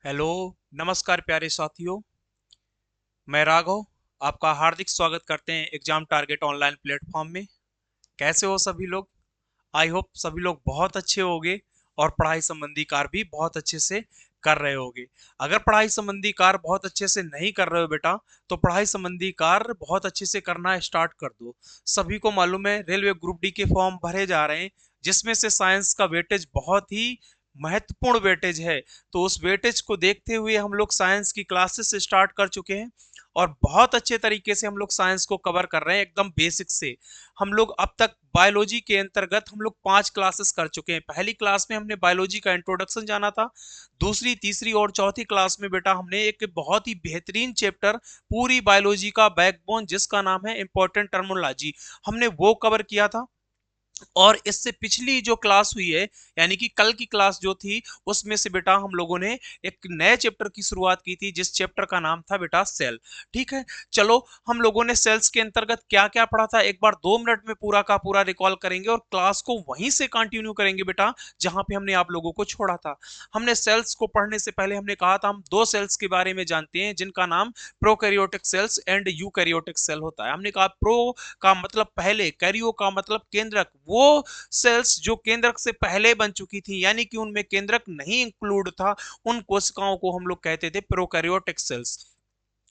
Hello. नमस्कार प्यारे साथियों। मैं राघव आपका हार्दिक स्वागत करते हैं एग्जाम टारगेट ऑनलाइन प्लेटफॉर्म में। कैसे हो सभी लोग? आई होप सभी लोग बहुत अच्छे होंगे और पढ़ाई संबंधी कार्य भी बहुत अच्छे से कर रहे होंगे। अगर पढ़ाई संबंधी कार्य बहुत अच्छे से नहीं कर रहे हो बेटा, तो पढ़ाई संबंधी कार्य बहुत अच्छे से करना स्टार्ट कर दो। सभी को मालूम है रेलवे ग्रुप डी के फॉर्म भरे जा रहे हैं, जिसमें से साइंस का वेटेज बहुत ही महत्वपूर्ण वेटेज है। तो उस वेटेज को देखते हुए हम लोग साइंस की क्लासेस स्टार्ट कर चुके हैं और बहुत अच्छे तरीके से हम लोग साइंस को कवर कर रहे हैं, एकदम बेसिक से। हम लोग अब तक बायोलॉजी के अंतर्गत हम लोग 5 क्लासेस कर चुके हैं। पहली क्लास में हमने बायोलॉजी का इंट्रोडक्शन जाना था। दूसरी, तीसरी और चौथी क्लास में बेटा हमने एक बहुत ही बेहतरीन चैप्टर, पूरी बायोलॉजी का बैकबोन, जिसका नाम है इंपॉर्टेंट टर्मिनोलॉजी, हमने वो कवर किया था। और इससे पिछली जो क्लास हुई है, यानी कि कल की क्लास जो थी, उसमें से बेटा हम लोगों ने एक नए चैप्टर की शुरुआत की थी, जिस चैप्टर का नाम था बेटा सेल। ठीक है, चलो हम लोगों ने सेल्स के अंतर्गत क्या क्या पढ़ा था एक बार 2 मिनट में पूरा का पूरा रिकॉल करेंगे और क्लास को वहीं से कंटिन्यू करेंगे बेटा, जहां पे हमने आप लोगों को छोड़ा था। हमने सेल्स को पढ़ने से पहले हमने कहा था हम दो सेल्स के बारे में जानते हैं, जिनका नाम prokaryotic cells and eukaryotic cell होता है। हमने कहा प्रो का मतलब पहले, कैरियो का मतलब केंद्रक, वो सेल्स जो केंद्रक से पहले बन चुकी थी, यानी कि उनमें केंद्रक नहीं इंक्लूड था, उन कोशिकाओं को हम लोग कहते थे प्रोकैरियोटिक सेल्स।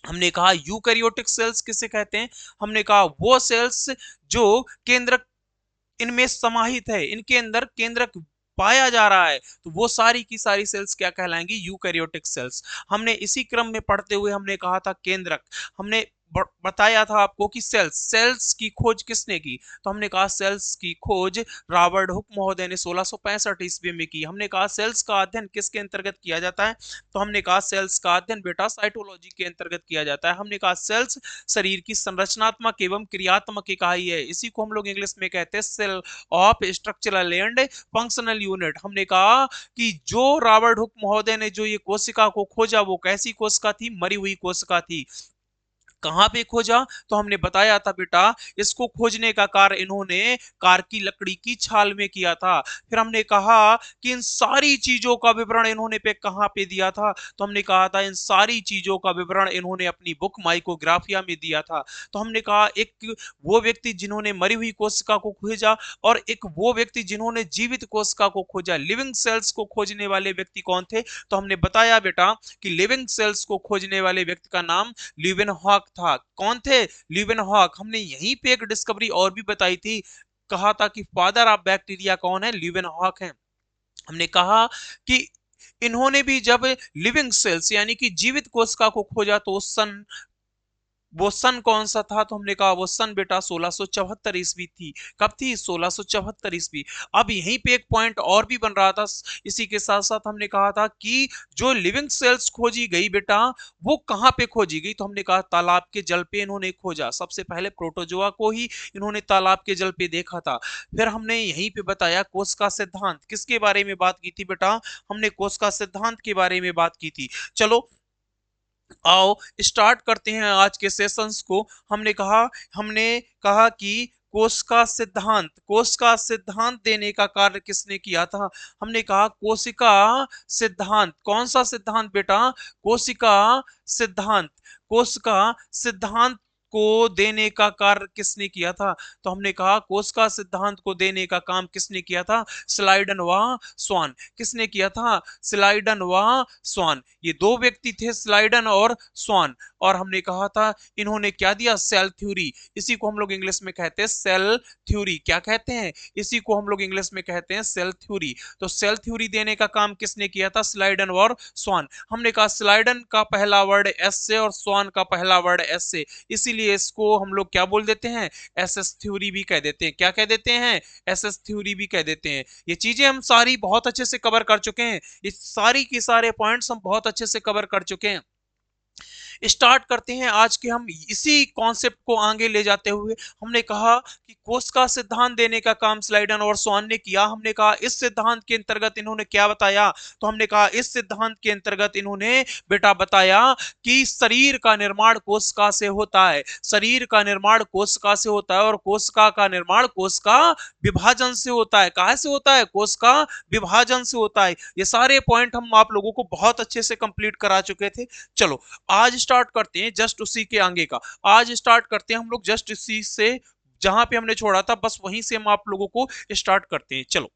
हमने कहा यूकैरियोटिक सेल्स किसे कहते हैं? हमने कहा वो सेल्स जो केंद्रक इनमें समाहित है, इनके अंदर केंद्रक पाया जा रहा है, तो वो सारी की सारी सेल्स क्या कहलाएंगी? Eukaryotic cells. हमने इसी क्रम में पढ़ते हुए हमने कहा था केंद्रक। हमने बताया था आपको कि सेल्स सेल्स की खोज किसने की? तो हमने कहा सेल्स की खोज रॉबर्ट हुक महोदय ने 1665 ईस्वी में की। हमने कहा सेल्स का अध्ययन किसके अंतर्गत किया जाता है? तो हमने कहा सेल्स का अध्ययन बेटा साइटोलॉजी के अंतर्गत किया जाता है। हमने कहा सेल्स शरीर की संरचनात्मक एवं क्रियात्मक इकाई है, इसी को हम लोग इंग्लिश में कहते हैं cell of structural and functional unit. हमने कहा कि जो रॉबर्ट हुक महोदय ने जो ये कोशिका को खोजा, वो कैसी कोशिका थी? मरी हुई कोशिका थी। कहां पे खोजा? तो हमने बताया था बेटा, इसको खोजने का कार्य इन्होंने कार की लकड़ी की छाल में किया था। फिर हमने कहा कि इन सारी चीजों का विवरण इन्होंने पे कहां पे दिया था? तो हमने कहा था इन सारी चीजों का विवरण इन्होंने अपनी बुक माइकोग्राफिया में दिया था। तो हमने कहा एक वो व्यक्ति जिन्होंने मरी हुई कोशिका को खोजा, और एक वो व्यक्ति जिन्होंने जीवित कोशिका को खोजा। लिविंग सेल्स को खोजने वाले व्यक्ति कौन थे? तो हमने बताया बेटा कि लिविंग सेल्स को खोजने वाले व्यक्ति का नाम ल्यूवेनहॉक था। कौन थे? ल्यूवेनहॉक। हमने यहीं पे एक डिस्कवरी और भी बताई थी, कहा था कि फादर ऑफ बैक्टीरिया कौन है? ल्यूवेनहॉक है। हमने कहा कि इन्होंने भी जब लिविंग सेल्स यानी कि जीवित कोशिका को खोजा, तो उस सन वो सन कौन सा था? तो हमने कहा वो सन बेटा 1674 ईस्वी थी। कब थी? 1674 ईस्वी। अब यहीं पे एक पॉइंट और भी बन रहा था। इसी के साथ साथ हमने कहा था कि जो लिविंग सेल्स खोजी गई बेटा, वो कहां पे खोजी गई? तो हमने कहा तालाब के जल पे इन्होंने खोजा। सबसे पहले प्रोटोजोआ को ही इन्होंने तालाब के जल पे देखा था। फिर हमने यहीं पे बताया कोशिका सिद्धांत, किसके बारे में बात की थी बेटा? हमने कोशिका सिद्धांत के बारे में बात की थी। चलो आओ स्टार्ट करते हैं आज के सेशंस को। हमने कहा कि कोशिका सिद्धांत देने का कार्य किसने किया था? हमने कहा कोशिका सिद्धांत। कौन सा सिद्धांत बेटा? कोशिका सिद्धांत। कोशिका सिद्धांत को देने का कार्य किसने किया था? तो हमने कहा कोशिका सिद्धांत को देने का काम किसने किया था? स्लाइडन व स्वान। किसने किया था? स्लाइडन व स्वान। ये दो व्यक्ति थे, स्लाइडन और स्वान। और हमने कहा था इन्होंने क्या दिया? Cell theory. इसी को हम लोग इंग्लिश में कहते हैं सेल थ्योरी। क्या कहते हैं? इसी को हम लोग इंग्लिश में कहते हैं सेल थ्योरी। तो सेल थ्योरी देने का काम किसने किया था? स्लाइडन और स्वान। हमने कहा स्लाइडन का पहला वर्ड एस से और स्वान का पहला वर्ड एस से, इसीलिए इसको हम लोग क्या बोल देते हैं? एस एस थ्योरी भी कह देते हैं। क्या कह देते हैं? एस एस थ्योरी भी कह देते हैं। ये चीजें हम सारी बहुत अच्छे से कवर कर चुके हैं। इस सारी की सारे पॉइंट्स हम बहुत अच्छे से कवर कर चुके हैं। स्टार्ट करते हैं आज के हम इसी कॉन्सेप्ट को आगे ले जाते हुए। हमने कहा कि कोश का सिद्धांत देने का काम स्लाइडन और स्वान ने किया। हमने कहा इस सिद्धांत के अंतर्गत इन्होंने क्या बताया, तो हमने कहा इस सिद्धांत के अंतर्गत इन्होंने बेटा बताया कि शरीर का निर्माण कोशिका से होता है, शरीर का निर्माण कोशिका से होता है और कोशिका का निर्माण कोशिका विभाजन से होता है। कहां से होता है? कोशिका विभाजन से होता है। ये सारे पॉइंट हम आप लोगों को बहुत अच्छे से कंप्लीट करा चुके थे। चलो आज स्टार्ट करते हैं जस्ट उसी के आगे का। आज स्टार्ट करते हैं हम लोग जस्ट इसी से, जहां पे हमने छोड़ा था बस वहीं से हम आप लोगों को स्टार्ट करते हैं। चलो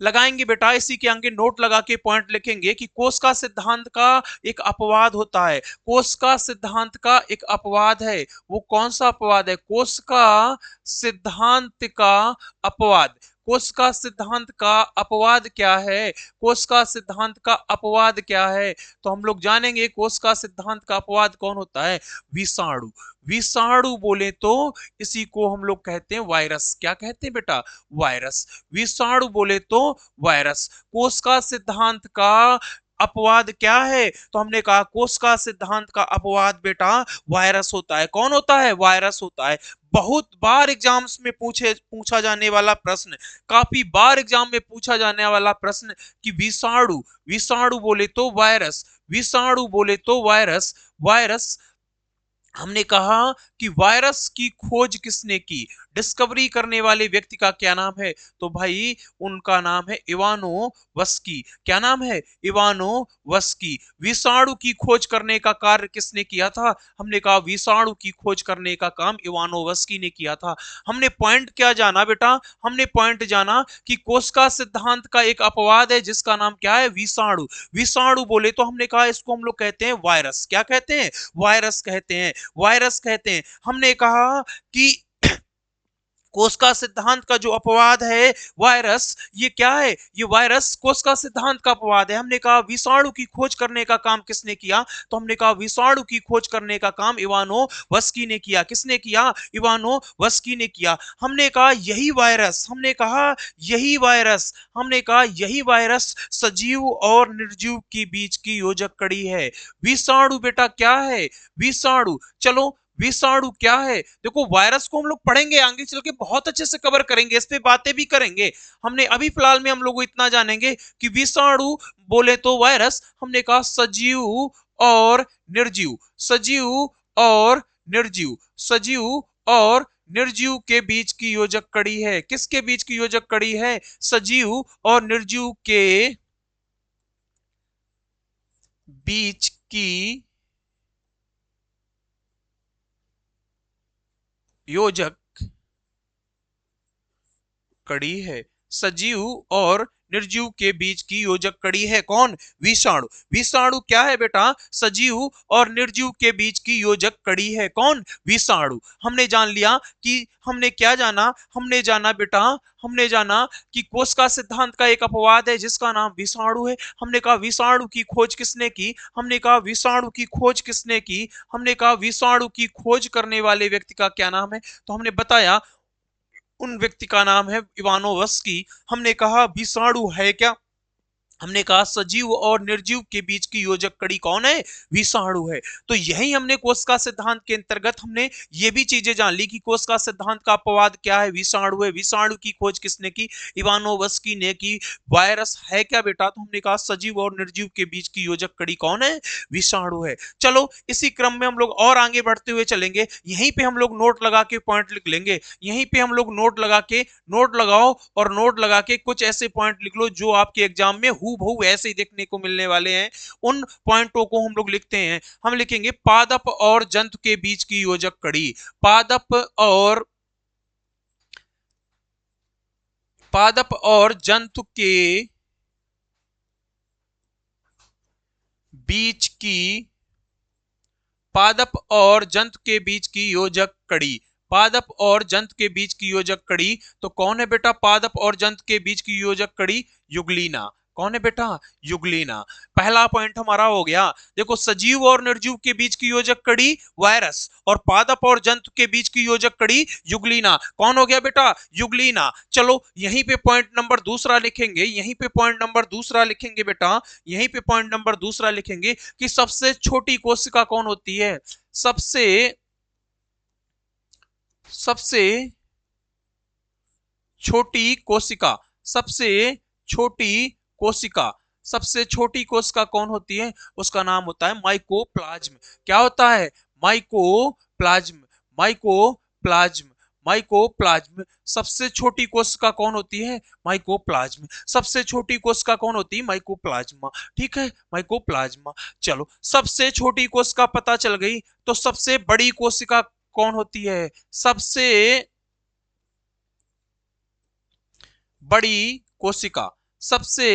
लगाएंगे बेटा, इसी के आगे नोट लगा के पॉइंट लिखेंगे कि कोश का सिद्धांत का एक अपवाद होता है। कोश का सिद्धांत का एक अपवाद है। वो कौन सा अपवाद है? कोश का सिद्धांत का अपवाद। कोश का सिद्धांत का अपवाद क्या है? कोश का सिद्धांत का अपवाद क्या है? तो हम लोग जानेंगे कोश का सिद्धांत का अपवाद कौन होता है। विषाणु। विषाणु बोले तो इसी को हम लोग कहते हैं वायरस। क्या कहते हैं बेटा? वायरस। विषाणु बोले तो वायरस। कोश का सिद्धांत का अपवाद क्या है? तो हमने कहा कोश का सिद्धांत का अपवाद बेटा वायरस होता है। कौन होता है? वायरस होता है। बहुत बार एग्जाम्स में पूछा जाने वाला प्रश्न, काफी बार एग्जाम में पूछा जाने वाला प्रश्न कि विषाणु। विषाणु बोले तो वायरस, विषाणु बोले तो वायरस। वायरस हमने कहा कि वायरस की खोज किसने की? डिस्कवरी करने वाले व्यक्ति का क्या नाम है? तो भाई उनका नाम है इवानोवस्की। क्या नाम है? इवानोवस्की। विषाणु की खोज करने का कार्य किसने किया था? हमने कहा विषाणु की खोज करने का काम इवानोवस्की ने किया था। हमने पॉइंट क्या जाना बेटा? हमने पॉइंट जाना कि कोश का सिद्धांत का एक अपवाद है जिसका नाम क्या है? विषाणु। विषाणु बोले तो हमने कहा इसको हम लोग कहते हैं वायरस। क्या कहते हैं? वायरस कहते हैं। वायरस कहते हैं। हमने कहा कि कोश का सिद्धांत का जो अपवाद है वायरस, ये क्या है? ये वायरस कोश का सिद्धांत का अपवाद है। हमने कहा विषाणु की खोज करने का काम किसने किया? तो हमने कहा विषाणु की खोज करने का काम इवानोवस्की ने किया। किसने किया? इवानोवस्की ने किया। हमने कहा यही वायरस, हमने कहा यही वायरस, हमने कहा यही वायरस सजीव और निर्जीव के बीच की योजक कड़ी है। विषाणु बेटा क्या है? विषाणु। चलो विषाणु क्या है? देखो वायरस को हम लोग पढ़ेंगे आगे चल के, बहुत अच्छे से कवर करेंगे, इस पे बातें भी करेंगे। हमने अभी फिलहाल में हम लोग इतना जानेंगे कि विषाणु बोले तो वायरस। हमने कहा सजीव और निर्जीव, सजीव और निर्जीव, सजीव और निर्जीव के बीच की योजक कड़ी है। किसके बीच की योजक कड़ी है? सजीव और निर्जीव के बीच की योजक कड़ी है। सजीव और निर्जीव के बीच की योजक कड़ी है कौन? विषाणु। विषाणु क्या है बेटा? सजीव और निर्जीव के बीच की योजक कड़ी है कौन? विषाणु। हमने जान लिया कि हमने क्या जाना? हमने जाना बेटा, हमने जाना कि कोश का सिद्धांत का एक अपवाद है जिसका नाम विषाणु है। हमने कहा विषाणु की खोज किसने की? हमने कहा विषाणु की खोज किसने की? हमने कहा विषाणु की खोज करने वाले व्यक्ति का क्या नाम है? तो हमने बताया उन व्यक्ति का नाम है इवानोवस्की। हमने कहा विषाणु है क्या? हमने कहा सजीव और निर्जीव के बीच की योजक कड़ी कौन है? विषाणु है। तो यही हमने कोश का सिद्धांत के अंतर्गत हमने ये भी चीजें जान ली कि कोश का सिद्धांत का अपवाद क्या है? विषाणु है। विषाणु की खोज किसने की? इवानोवस्की ने की। वायरस है क्या बेटा? तो हमने कहा सजीव और निर्जीव के बीच की योजक कड़ी कौन है? विषाणु है। चलो इसी क्रम में हम लोग और आगे बढ़ते हुए चलेंगे। यहीं पे हम लोग नोट लगा के पॉइंट लिख लेंगे। यहीं पे हम लोग नोट लगा के, नोट लगाओ और नोट लगा के कुछ ऐसे पॉइंट लिख लो जो आपके एग्जाम में हूबहू ऐसे ही देखने को मिलने वाले हैं। उन पॉइंटों को हम लोग लिखते हैं। हम लिखेंगे पादप और जंतु के बीच की योजक कड़ी। पादप और जंतु के बीच की, पादप और जंतु के बीच की योजक कड़ी। पादप और जंतु के बीच की योजक कड़ी तो कौन है बेटा? पादप और जंतु के बीच की योजक कड़ी युगलीना। कौन है बेटा? युगलीना। पहला पॉइंट हमारा हो गया। देखो सजीव और निर्जीव के बीच की योजक कड़ी वायरस और पादप और जंतु के बीच की योजक कड़ी युगलीना। कौन हो गया बेटा? युगलीना। चलो यहीं पे पॉइंट नंबर दूसरा लिखेंगे, यहीं पे पॉइंट नंबर दूसरा लिखेंगे बेटा, यहीं पे पॉइंट नंबर दूसरा लिखेंगे कि सबसे छोटी कोशिका कौन होती है? सबसे सबसे छोटी कोशिका, सबसे छोटी कोशिका, सबसे छोटी कोशिका कौन होती है? उसका नाम होता है माइकोप्लाज्म। क्या होता है? माइकोप्लाज्म। माइकोप्लाज्म। माइकोप्लाज्म। सबसे छोटी कोशिका कौन होती है? माइकोप्लाज्म। सबसे छोटी कोशिका कौन होती है? माइकोप्लाज्मा। ठीक है, माइकोप्लाज्मा। चलो सबसे छोटी कोशिका पता चल गई, तो सबसे बड़ी कोशिका कौन होती है? सबसे बड़ी कोशिका, सबसे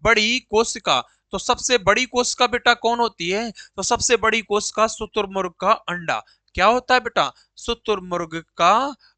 बड़ी कोशिका। तो सबसे बड़ी कोशिका बेटा कौन होती है? तो सबसे बड़ी कोशिका शुतुरमुर्ग का अंडा। क्या होता है बेटा? शुतुरमुर्ग का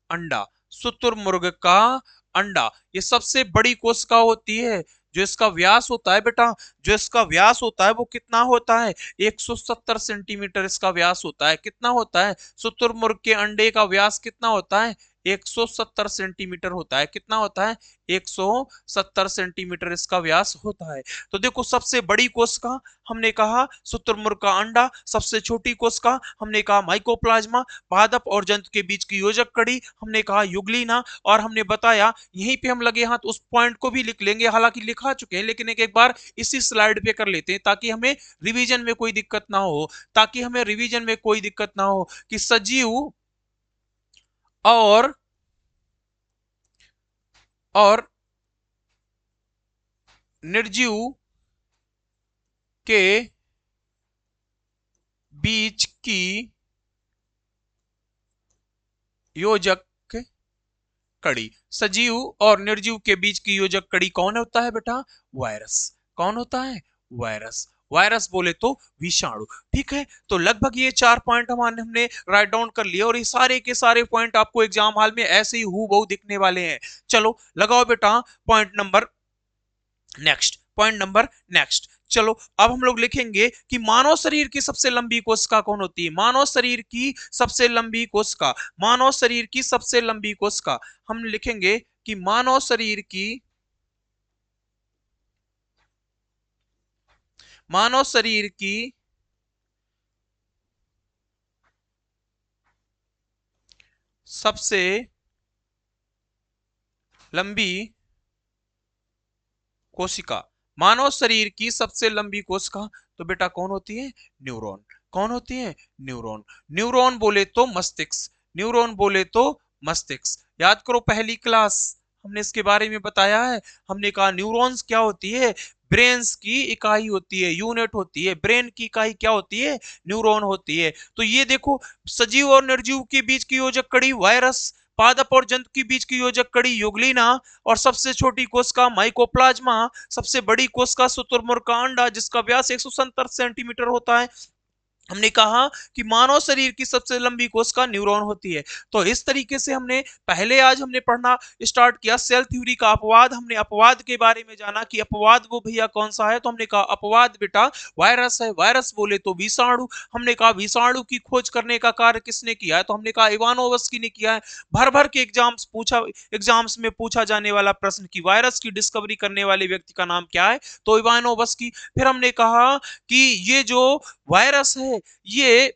अंडा। शुतुरमुर्ग का अंडा ये सबसे बड़ी कोशिका होती है। जो इसका व्यास होता है बेटा, जो इसका व्यास होता है वो कितना होता है? 170 सेंटीमीटर इसका व्यास होता है। कितना होता है? शुतुरमुर्ग के अंडे का व्यास कितना होता है? 170 सेंटीमीटर होता है। कितना होता है? 170 सेंटीमीटर इसका व्यास होता है। तो देखो सबसे बड़ी कोशिका हमने कहा शुतुरमुर्ग का अंडा, सबसे छोटी कोशिका हमने कहा माइकोप्लाज्मा, पादप और जंतु के बीच की योजक कड़ी हमने कहा युगलीना, और हमने बताया यहीं पे हम लगे हाथ उस पॉइंट को भी लिख लेंगे, हालांकि लिखा चुके हैं लेकिन एक बार इसी स्लाइड पे कर लेते हैं ताकि हमें रिवीजन में कोई दिक्कत ना हो, ताकि हमें रिवीजन में कोई दिक्कत ना हो कि सजीव और और निर्जीव के बीच की योजक कड़ी। सजीव और निर्जीव के बीच की योजक कड़ी कौन होता है बेटा? वायरस। कौन होता है? वायरस। वायरस बोले तो विषाणु। ठीक है, तो लगभग ये 4 पॉइंट हमने राइट डाउन कर लिए, और ये सारे के सारे पॉइंट आपको एग्जाम हॉल में ऐसे ही हूबहू दिखने वाले हैं। चलो लगाओ बेटा point number next, point number next. चलो अब हम लोग लिखेंगे कि मानव शरीर की सबसे लंबी कोशिका कौन होती है? मानव शरीर की सबसे लंबी कोशिका, मानव शरीर की सबसे लंबी कोशिका हम लिखेंगे कि मानव शरीर की, मानव शरीर की सबसे लंबी कोशिका, मानव शरीर की सबसे लंबी कोशिका तो बेटा कौन होती है? न्यूरॉन। कौन होती है? न्यूरॉन। न्यूरॉन बोले तो मस्तिष्क, न्यूरॉन बोले तो मस्तिष्क। याद करो पहली क्लास हमने इसके बारे में बताया है। हमने कहा न्यूरॉन्स क्या होती है? ब्रेन्स की इकाई होती है, यूनिट होती है। ब्रेन की इकाई क्या होती है? न्यूरॉन होती है। तो ये देखो सजीव और निर्जीव के बीच की योजक कड़ी वायरस, पादप और जंतु के बीच की योजक कड़ी युगलीना, और सबसे छोटी कोशिका माइकोप्लाज्मा, सबसे बड़ी कोशिका शुतुरमुर्ग का अंडा जिसका व्यास 170 सेंटीमीटर होता है। हमने कहा कि मानव शरीर की सबसे लंबी कोशिका न्यूरॉन होती है। तो इस तरीके से हमने पहले आज हमने पढ़ना स्टार्ट किया सेल थ्योरी का अपवाद। हमने अपवाद के बारे में जाना कि अपवाद वो भैया कौन सा है, तो हमने कहा अपवाद बेटा वायरस है। वायरस बोले तो विषाणु। हमने कहा विषाणु की खोज करने का कार्य किसने किया है, तो हमने कहा इवानोवस्की ने किया है। भर भर के एग्जाम्स में पूछा जाने वाला प्रश्न कि वायरस की डिस्कवरी करने वाले व्यक्ति का नाम क्या है, तो इवानोवस्की। फिर हमने कहा कि ये जो वायरस है ये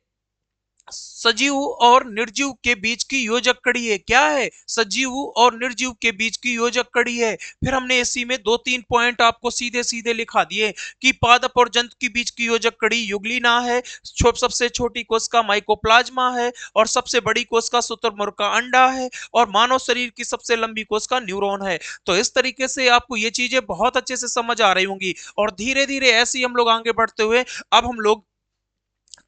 सजीव और निर्जीव के बीच की योजक कड़ी है। क्या है? सजीव और निर्जीव के बीच की योजक कड़ी है। फिर हमने इसी में 2-3 पॉइंट आपको सीधे सीधे लिखा दिए कि पादप और जंतु के बीच की योजक कड़ी युगलीना है, सबसे छोटी कोशिका माइकोप्लाज्मा है, और सबसे बड़ी कोशिका शुतुरमुर्ग का अंडा है, और मानव शरीर की सबसे लंबी कोशिका न्यूरॉन है। तो इस तरीके से आपको ये चीजें बहुत अच्छे से समझ आ रही होंगी, और धीरे धीरे ऐसे ही हम लोग आगे बढ़ते हुए अब हम लोग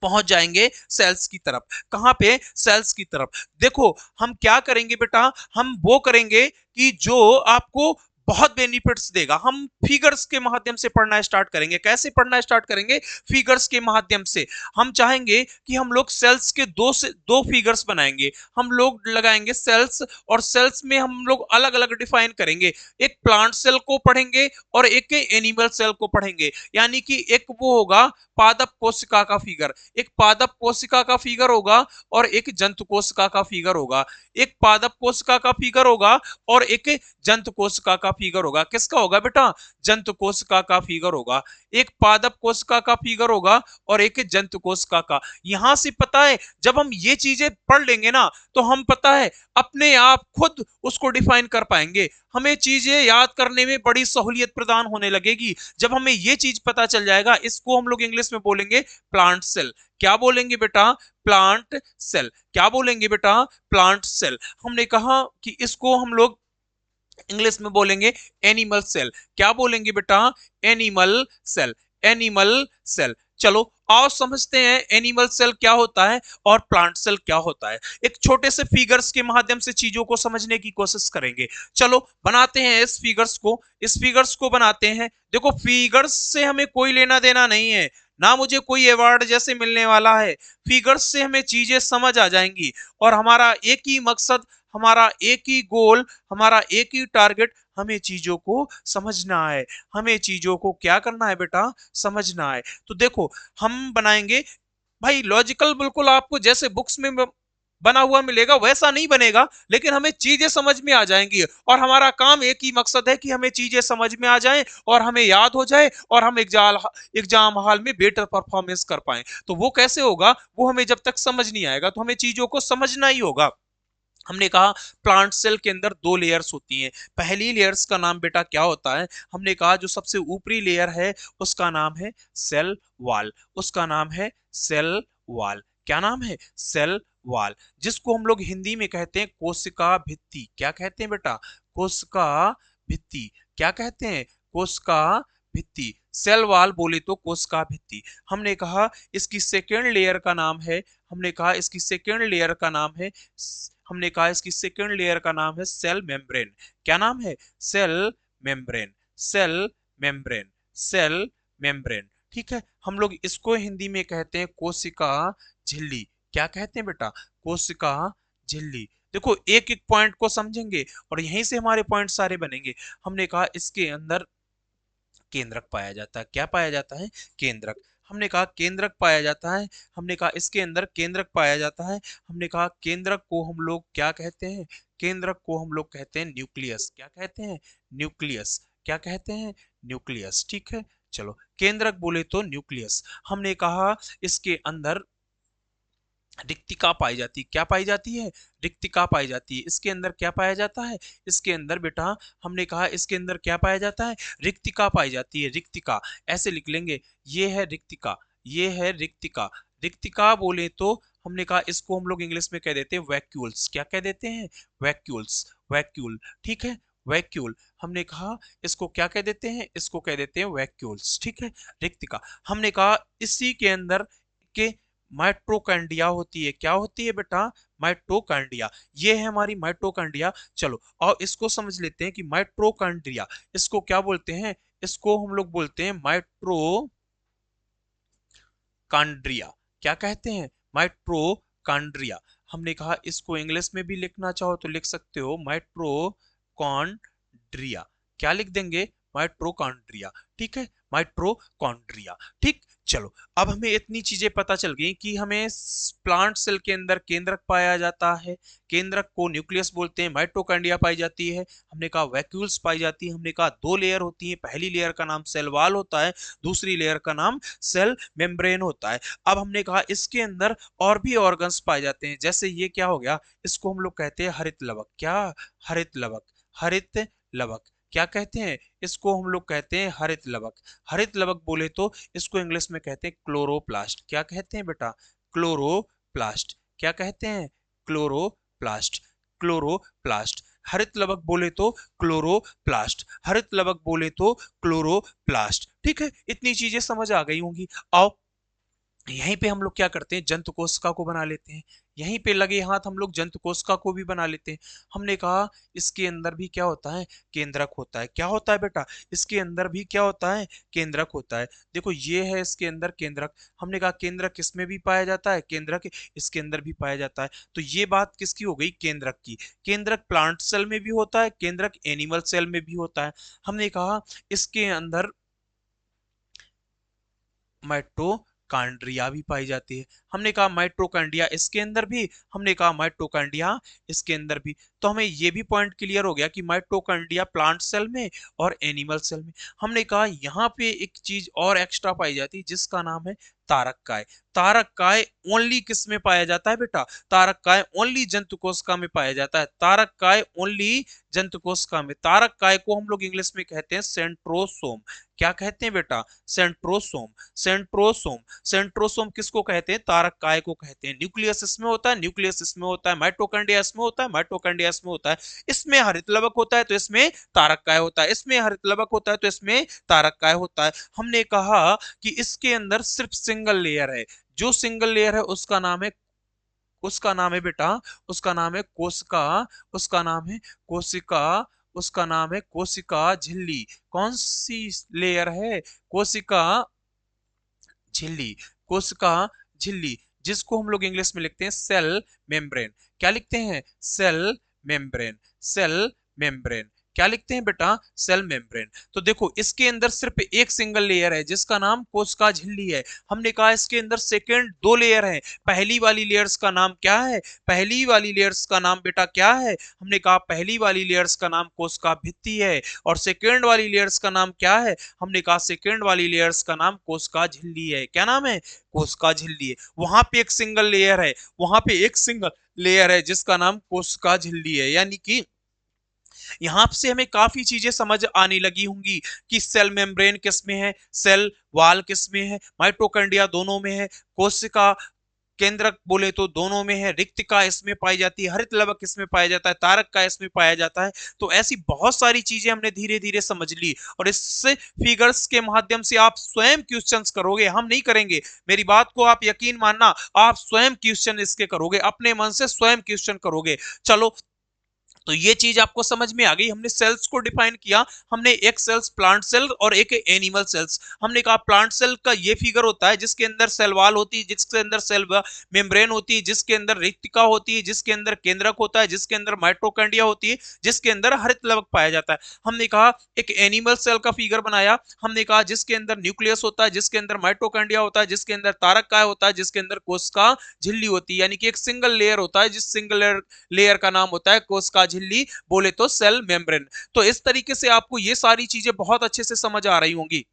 पहुंच जाएंगे सेल्स की तरफ। कहां पे? सेल्स की तरफ। देखो हम क्या करेंगे बेटा, हम वो करेंगे कि जो आपको बहुत बेनिफिट्स देगा। हम फिगर्स के माध्यम से पढ़ना स्टार्ट करेंगे। कैसे पढ़ना स्टार्ट करेंगे? फिगर्स के माध्यम से। हम चाहेंगे कि हम लोग सेल्स के दो फिगर्स बनाएंगे, हम लोग लगाएंगे सेल्स, और सेल्स में हम लोग अलग अलग डिफाइन करेंगे। एक प्लांट सेल को पढ़ेंगे और एक एनिमल सेल को पढ़ेंगे। यानी कि एक वो होगा पादप कोशिका का फिगर, एक पादप कोशिका का फिगर होगा और एक जंतु कोशिका का फिगर होगा। एक पादप कोशिका का फिगर होगा और एक जंतु कोशिका का फिगर होगा। किसका होगा बेटा? जंतु कोशिका का फिगर होगा। एक पादप कोशिका का फिगर होगा और एक जंतु कोशिका का। यहां से पता है जब हम ये चीजें पढ़ लेंगे ना, तो हम पता है अपने आप खुद उसको डिफाइन कर पाएंगे। हमें चीजें याद करने में बड़ी सहूलियत प्रदान होने लगेगी जब हमें ये चीज पता चल जाएगा। इसको हम लोग इंग्लिश में बोलेंगे प्लांट सेल। क्या बोलेंगे बेटा? Plant cell. क्या बोलेंगे बेटा? Plant cell. हमने कहा कि इसको हम लोग इंग्लिश में बोलेंगे एनिमल सेल। क्या बोलेंगे बेटा? Animal cell. Animal cell. चलो आओ समझते हैं एनिमल सेल क्या होता है और प्लांट सेल क्या होता है। एक छोटे से फिगर्स के माध्यम से चीजों को समझने की कोशिश करेंगे। चलो बनाते हैं इस फिगर्स को बनाते हैं। देखो फिगर्स से हमें कोई लेना देना नहीं है, ना मुझे कोई अवार्ड जैसे मिलने वाला है। फिगर्स से हमें चीजें समझ आ जाएंगी और हमारा एक ही मकसद, हमारा एक ही गोल, हमारा एक ही टारगेट, हमें चीजों को समझना है। हमें चीजों को क्या करना है बेटा? समझना है। तो देखो हम बनाएंगे भाई लॉजिकल, बिल्कुल आपको जैसे बुक्स में बना हुआ मिलेगा वैसा नहीं बनेगा, लेकिन हमें चीजें समझ में आ जाएंगी और हमारा काम एक ही मकसद है कि हमें चीजें समझ में आ जाएं और हमें याद हो जाए और हम एग्जाम हॉल में बेटर परफॉर्मेंस कर पाए। तो वो कैसे होगा? वो हमें जब तक समझ नहीं आएगा तो हमें चीजों को समझना ही होगा। हमने कहा प्लांट सेल के अंदर दो लेयर्स होती हैं। पहली लेयर्स का नाम बेटा क्या होता है? हमने कहा जो सबसे ऊपरी लेयर है उसका नाम है सेल वॉल। उसका नाम है सेल वॉल। क्या नाम है? Cell wall. जिसको हम लोग हिंदी में कहते हैं कोशिका भित्ति। क्या कहते हैं बेटा? कोशिका भित्ति। क्या कहते हैं? कोशिका भित्ति। सेल वॉल बोले तो कोशिका भित्ति। हमने कहा इसकी सेकेंड लेयर का नाम है, हमने कहा इसकी सेकेंड लेयर का नाम है, हमने कहा इसकी सेकेंड लेयर का नाम है सेल मेम्ब्रेन। क्या नाम है? Cell membrane. Cell membrane. Cell membrane. ठीक है, हम लोग इसको हिंदी में कहते हैं कोशिका झिल्ली। क्या कहते हैं बेटा? कोशिका झिल्ली। देखो एक एक पॉइंट को समझेंगे और यहीं से हमारे पॉइंट सारे बनेंगे। हमने कहा इसके अंदर केंद्रक पाया जाता है। क्या पाया जाता है? केंद्रक। हमने कहा केंद्रक पाया जाता है। हमने कहा इसके अंदर केंद्रक पाया जाता है। हमने कहा केंद्रक को हम लोग क्या कहते हैं? केंद्रक को हम लोग कहते हैं न्यूक्लियस। क्या कहते हैं? न्यूक्लियस। क्या कहते हैं? न्यूक्लियस। ठीक है, चलो केंद्रक बोले तो न्यूक्लियस। हमने कहा इसके अंदर रिक्तिका पाई जाती है। क्या पाई जाती है? रिक्तिका पाई जाती है। इसके अंदर क्या पाया जाता है? इसके अंदर बेटा हमने कहा इसके अंदर क्या पाया जाता है? रिक्तिका पाई जाती है। रिक्तिका ऐसे लिख लेंगे, ये है रिक्तिका, ये है रिक्तिका। रिक्तिका बोले तो हमने कहा इसको हम लोग इंग्लिश में कह देते हैं वैक्यूल्स। क्या कह देते हैं? वैक्यूल्स। वैक्यूल। ठीक है, वैक्यूल। हमने कहा इसको क्या कह देते हैं? इसको कह देते हैं वैक्यूल्स। ठीक है, रिक्तिका। हमने कहा इसी के अंदर के माइट्रोकांड्रिया होती है। क्या होती है बेटा? माइट्रोकांड्रिया। ये है हमारी माइट्रोकांड्रिया। चलो और इसको समझ लेते हैं कि माइट्रोकांड्रिया इसको क्या बोलते हैं? इसको हम लोग बोलते हैं माइट्रोकांड्रिया। क्या कहते हैं? माइट्रोकांड्रिया। हमने कहा इसको इंग्लिश में भी लिखना चाहो तो लिख सकते हो माइट्रोकॉन्ड्रिया। क्या लिख देंगे? माइट्रोकॉन्ड्रिया। ठीक है, माइट्रोकॉन्ड्रिया। ठीक, चलो अब हमें इतनी चीजें पता चल गई कि हमें प्लांट सेल के अंदर केंद्रक पाया जाता है, केंद्रक को न्यूक्लियस बोलते हैं, माइटोकॉन्ड्रिया पाई जाती है, हमने कहा वैक्यूल्स पाई जाती है, हमने कहा दो लेयर होती है, पहली लेयर का नाम सेल वॉल होता है, दूसरी लेयर का नाम सेल मेम्ब्रेन होता है। अब हमने कहा इसके अंदर और भी ऑर्गन्स पाए जाते हैं, जैसे ये क्या हो गया, इसको हम लोग कहते हैं हरित लवक। क्या? हरित लवक। हरित लवक। क्या कहते हैं? इसको हम लोग कहते हैं हरित लवक। हरित लवक बोले तो इसको इंग्लिश में कहते हैं क्लोरोप्लास्ट। क्या कहते हैं बेटा? क्लोरोप्लास्ट। क्या कहते हैं? क्लोरोप्लास्ट। क्लोरोप्लास्ट। हरित लवक बोले तो क्लोरोप्लास्ट। हरित लवक बोले तो क्लोरोप्लास्ट। ठीक है, इतनी चीजें समझ आ गई होंगी। आओ यहीं पे हम लोग क्या करते हैं, जंतु कोशिका को बना लेते हैं। यहीं पे लगे हाथ हम लोग जंतु कोशिका को भी बना लेते हैं। हमने कहा इसके अंदर भी क्या होता है, केंद्रक होता है। क्या होता है बेटा, इसके अंदर भी क्या होता है, केंद्रक होता है। देखो ये है इसके अंदर केंद्रक। हमने कहा केंद्रक किसमें भी पाया जाता है, केंद्रक इसके अंदर भी पाया जाता है। तो ये बात किसकी हो गई, केंद्रक की। केंद्रक प्लांट सेल में भी होता है, केंद्रक एनिमल सेल में भी होता है। हमने कहा इसके अंदर माइटोकांड्रिया भी पाई जाती है। हमने कहा माइटोकांड्रिया इसके अंदर भी, हमने कहा माइटोकांड्रिया इसके अंदर भी। तो हमें ये भी पॉइंट क्लियर हो गया कि माइटोकांड्रिया प्लांट सेल में और एनिमल सेल में। हमने कहा यहाँ पे एक चीज और एक्स्ट्रा पाई जाती है जिसका नाम है तारक काय। तारक काय ओनली किस में पाया जाता है बेटा, तारक काय ओनली जंतु कोशिका में पाया जाता है। तारक काय ओनली जंतु कोशिका में। तारक काय को हम लोग इंग्लिश में कहते हैं सेंट्रोसोम। क्या कहते हैं बेटा, सेंट्रोसोम। सेंट्रोसोम, सेंट्रोसोम किसको कहते हैं, तारक काय को कहते हैं। न्यूक्लियस इसमें होता है, न्यूक्लियस इसमें होता है। माइटोकांड्रिया इसमें होता है, माइटोकांड्रिया इसमें होता है। इसमें हरित लवक होता है तो इसमें तारक काय होता है, इसमें हरित लवक होता है तो इसमें तारक काय होता है। हमने कहा कि इसके अंदर सिर्फ सिंगल लेयर है। जो सिंगल लेयर है उसका नाम है, उसका नाम है बेटा, उसका नाम है कोशिका। उसका नाम है कोशिका, उसका नाम है कोशिका झिल्ली। कौन सी लेयर है, कोशिका झिल्ली। कोशिका झिल्ली, जिसको हम लोग इंग्लिश में लिखते हैं सेल मेम्ब्रेन। क्या लिखते हैं, सेल मेम्ब्रेन। सेल मेम्ब्रेन क्या लिखते हैं बेटा, सेल मेम्ब्रेन। तो देखो इसके अंदर सिर्फ एक सिंगल लेयर है जिसका नाम कोशिका झिल्ली है। हमने कहा इसके अंदर सेकेंड दो लेयर है। पहली वाली लेयर्स का नाम क्या है, पहली वाली लेयर्स का नाम बेटा क्या है, हमने कहा पहली वाली लेयर्स का नाम कोशिका भित्ति है। और सेकेंड वाली लेयर्स का नाम क्या है, हमने कहा सेकेंड वाली लेयर्स का नाम कोशिका झिल्ली है। क्या नाम है, कोशिका झिल्ली है। वहां पे एक सिंगल लेयर है, वहां पे एक सिंगल लेयर है जिसका नाम कोशिका झिल्ली है। यानी कि यहां से हमें काफी चीजें समझ आने लगी होंगी कि सेल मेम्ब्रेन किस में है, सेल वाल किस में है, माइटोकॉन्ड्रिया दोनों में है, कोशिका केंद्रक बोले तो दोनों में है, रिक्तिका इसमें पाई जाती है, हरित लवक इसमें पाया जाता है, तारक का इसमें पाया जाता है। तो ऐसी बहुत सारी चीजें हमने धीरे धीरे समझ ली और इससे फिगर्स के माध्यम से आप स्वयं क्वेश्चंस करोगे, हम नहीं करेंगे। मेरी बात को आप यकीन मानना, आप स्वयं क्वेश्चन इसके करोगे, अपने मन से स्वयं क्वेश्चन करोगे। चलो तो ये चीज आपको समझ में आ गई। हमने सेल्स को डिफाइन किया, हमने एक सेल्स प्लांट सेल और एक एनिमल सेल्स। हमने कहा प्लांट सेल का ये फिगर होता है जिसके अंदर सेल वाल होती है, जिसके अंदर सेल मेम्ब्रेन होती है, जिसके अंदर रिक्तिका होती है, जिसके अंदर केंद्रक होता है, जिसके अंदर माइटोकॉन्ड्रिया होती है, जिसके अंदर हरित लवक पाया जाता है। हमने कहा एक एनिमल सेल का फिगर बनाया, हमने कहा जिसके अंदर न्यूक्लियस होता है, जिसके अंदर माइटोकॉन्ड्रिया होता है, जिसके अंदर तारक काय होता है, जिसके अंदर कोशिका झिल्ली होती है। यानी कि एक सिंगल लेयर होता है, जिस सिंगल लेयर का नाम होता है कोशिका झिल्ली, बोले तो सेल मेम्ब्रेन। तो इस तरीके से आपको ये सारी चीजें बहुत अच्छे से समझ आ रही होंगी।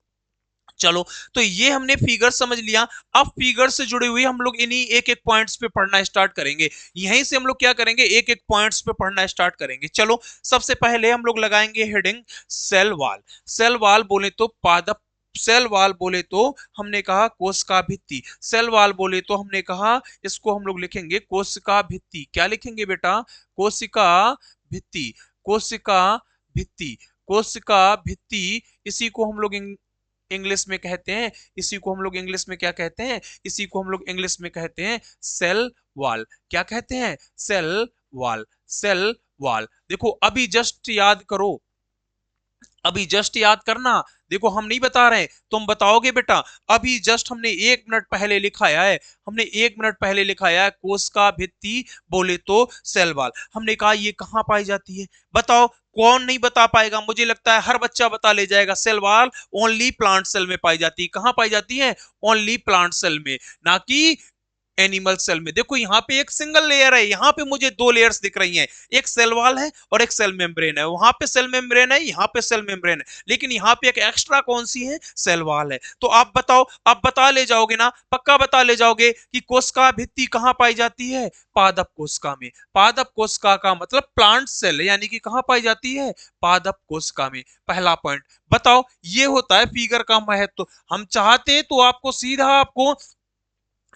चलो तो ये हमने फिगर समझ लिया। अब फिगर से जुड़ी हुई हम लोग इन्हीं एक एक पॉइंट्स पे पढ़ना स्टार्ट करेंगे। यहीं से हम लोग क्या करेंगे, एक एक पॉइंट्स पे पढ़ना स्टार्ट करेंगे। चलो सबसे पहले हम लोग लगाएंगे heading cell wall. Cell wall बोले तो पादप, सेल वाल बोले तो हमने कहा कोशिका भित्ति, सेल वाल बोले तो हमने कहा इसको हम लोग लिखेंगे कोशिका भित्ति। क्या लिखेंगे बेटा, कोशिका भित्ति। कोशिका भित्ति, कोशिका भित्ति, इसी को हम लोग इंग्लिश में कहते हैं, इसी को हम लोग इंग्लिश में क्या कहते हैं, इसी को हम लोग इंग्लिश में कहते हैं सेल वॉल। क्या कहते हैं, सेल वॉल। Cell wall. देखो अभी जस्ट याद करो, अभी जस्ट याद करना। देखो हम नहीं बता रहे, तुम बताओगे बेटा। अभी जस्ट हमने 1 मिनट पहले लिखाया है, हमने 1 मिनट पहले लिखाया है कोशिका भित्ति बोले तो सेल वॉल। हमने कहा ये कहां पाई जाती है, बताओ कौन नहीं बता पाएगा। मुझे लगता है हर बच्चा बता ले जाएगा। Cell wall only plant cell में पाई जाती है। कहां पाई जाती है, ओनली प्लांट सेल में, ना कि एनिमल सेल में। देखो यहाँ पे एक सिंगल लेयर है, यहाँ पे मुझे दो लेयर्स दिख रही हैं, एक सेल वॉल है और एक सेल मेम्ब्रेन है। वहां पे सेल मेम्ब्रेन है, यहाँ पे सेल मेम्ब्रेन है, लेकिन यहाँ पे एक एक्स्ट्रा कौन सी है, सेल वॉल है। तो आप बताओ, आप बता ले जाओगे ना, पक्का बता ले जाओगे कि कोशिका भित्ति कहाँ पाई जाती है, पादप कोशिका में। पादप कोशिका का मतलब प्लांट सेल, यानी कि कहाँ पाई जाती है, पादप कोशिका में। पहला पॉइंट बताओ, ये होता है फिगर का महत्व। हम चाहते तो आपको सीधा आपको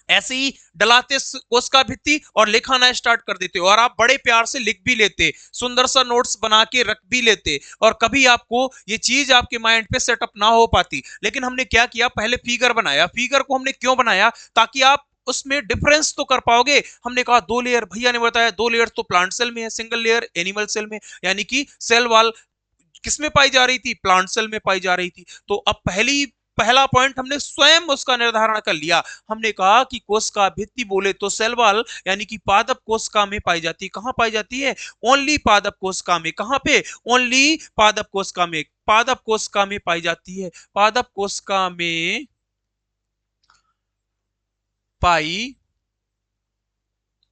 ऐसे ही डलाते कोशिका भित्ति और लिखाना स्टार्ट कर देते, और आप बड़े प्यार से लिख भी लेते, सुंदर सा नोट्स बना के रख भी लेते, और कभी आपको ये चीज आपके माइंड पे सेटअप ना हो पाती। लेकिन हमने क्या किया, पहले फिगर बनाया। फिगर को हमने क्यों बनाया, ताकि आप उसमें डिफरेंस तो कर पाओगे। हमने कहा 2 लेयर, भैया ने बताया 2 लेयर तो प्लांट सेल में है, सिंगल लेयर एनिमल सेल में, यानी कि सेल वॉल किसमें पाई जा रही थी, प्लांट सेल में पाई जा रही थी। तो अब पहला पॉइंट हमने स्वयं उसका निर्धारण कर लिया। हमने कहा कि कोशिका भित्ति बोले तो सेल वॉल यानी कि पादप कोशिका में पाई जाती है। कहां पाई जाती है, ओनली पादप कोशिका में। कहां पे, ओनली पादप कोशिका में। पादप कोशिका में पाई जाती है, पादप कोशिका में पाई,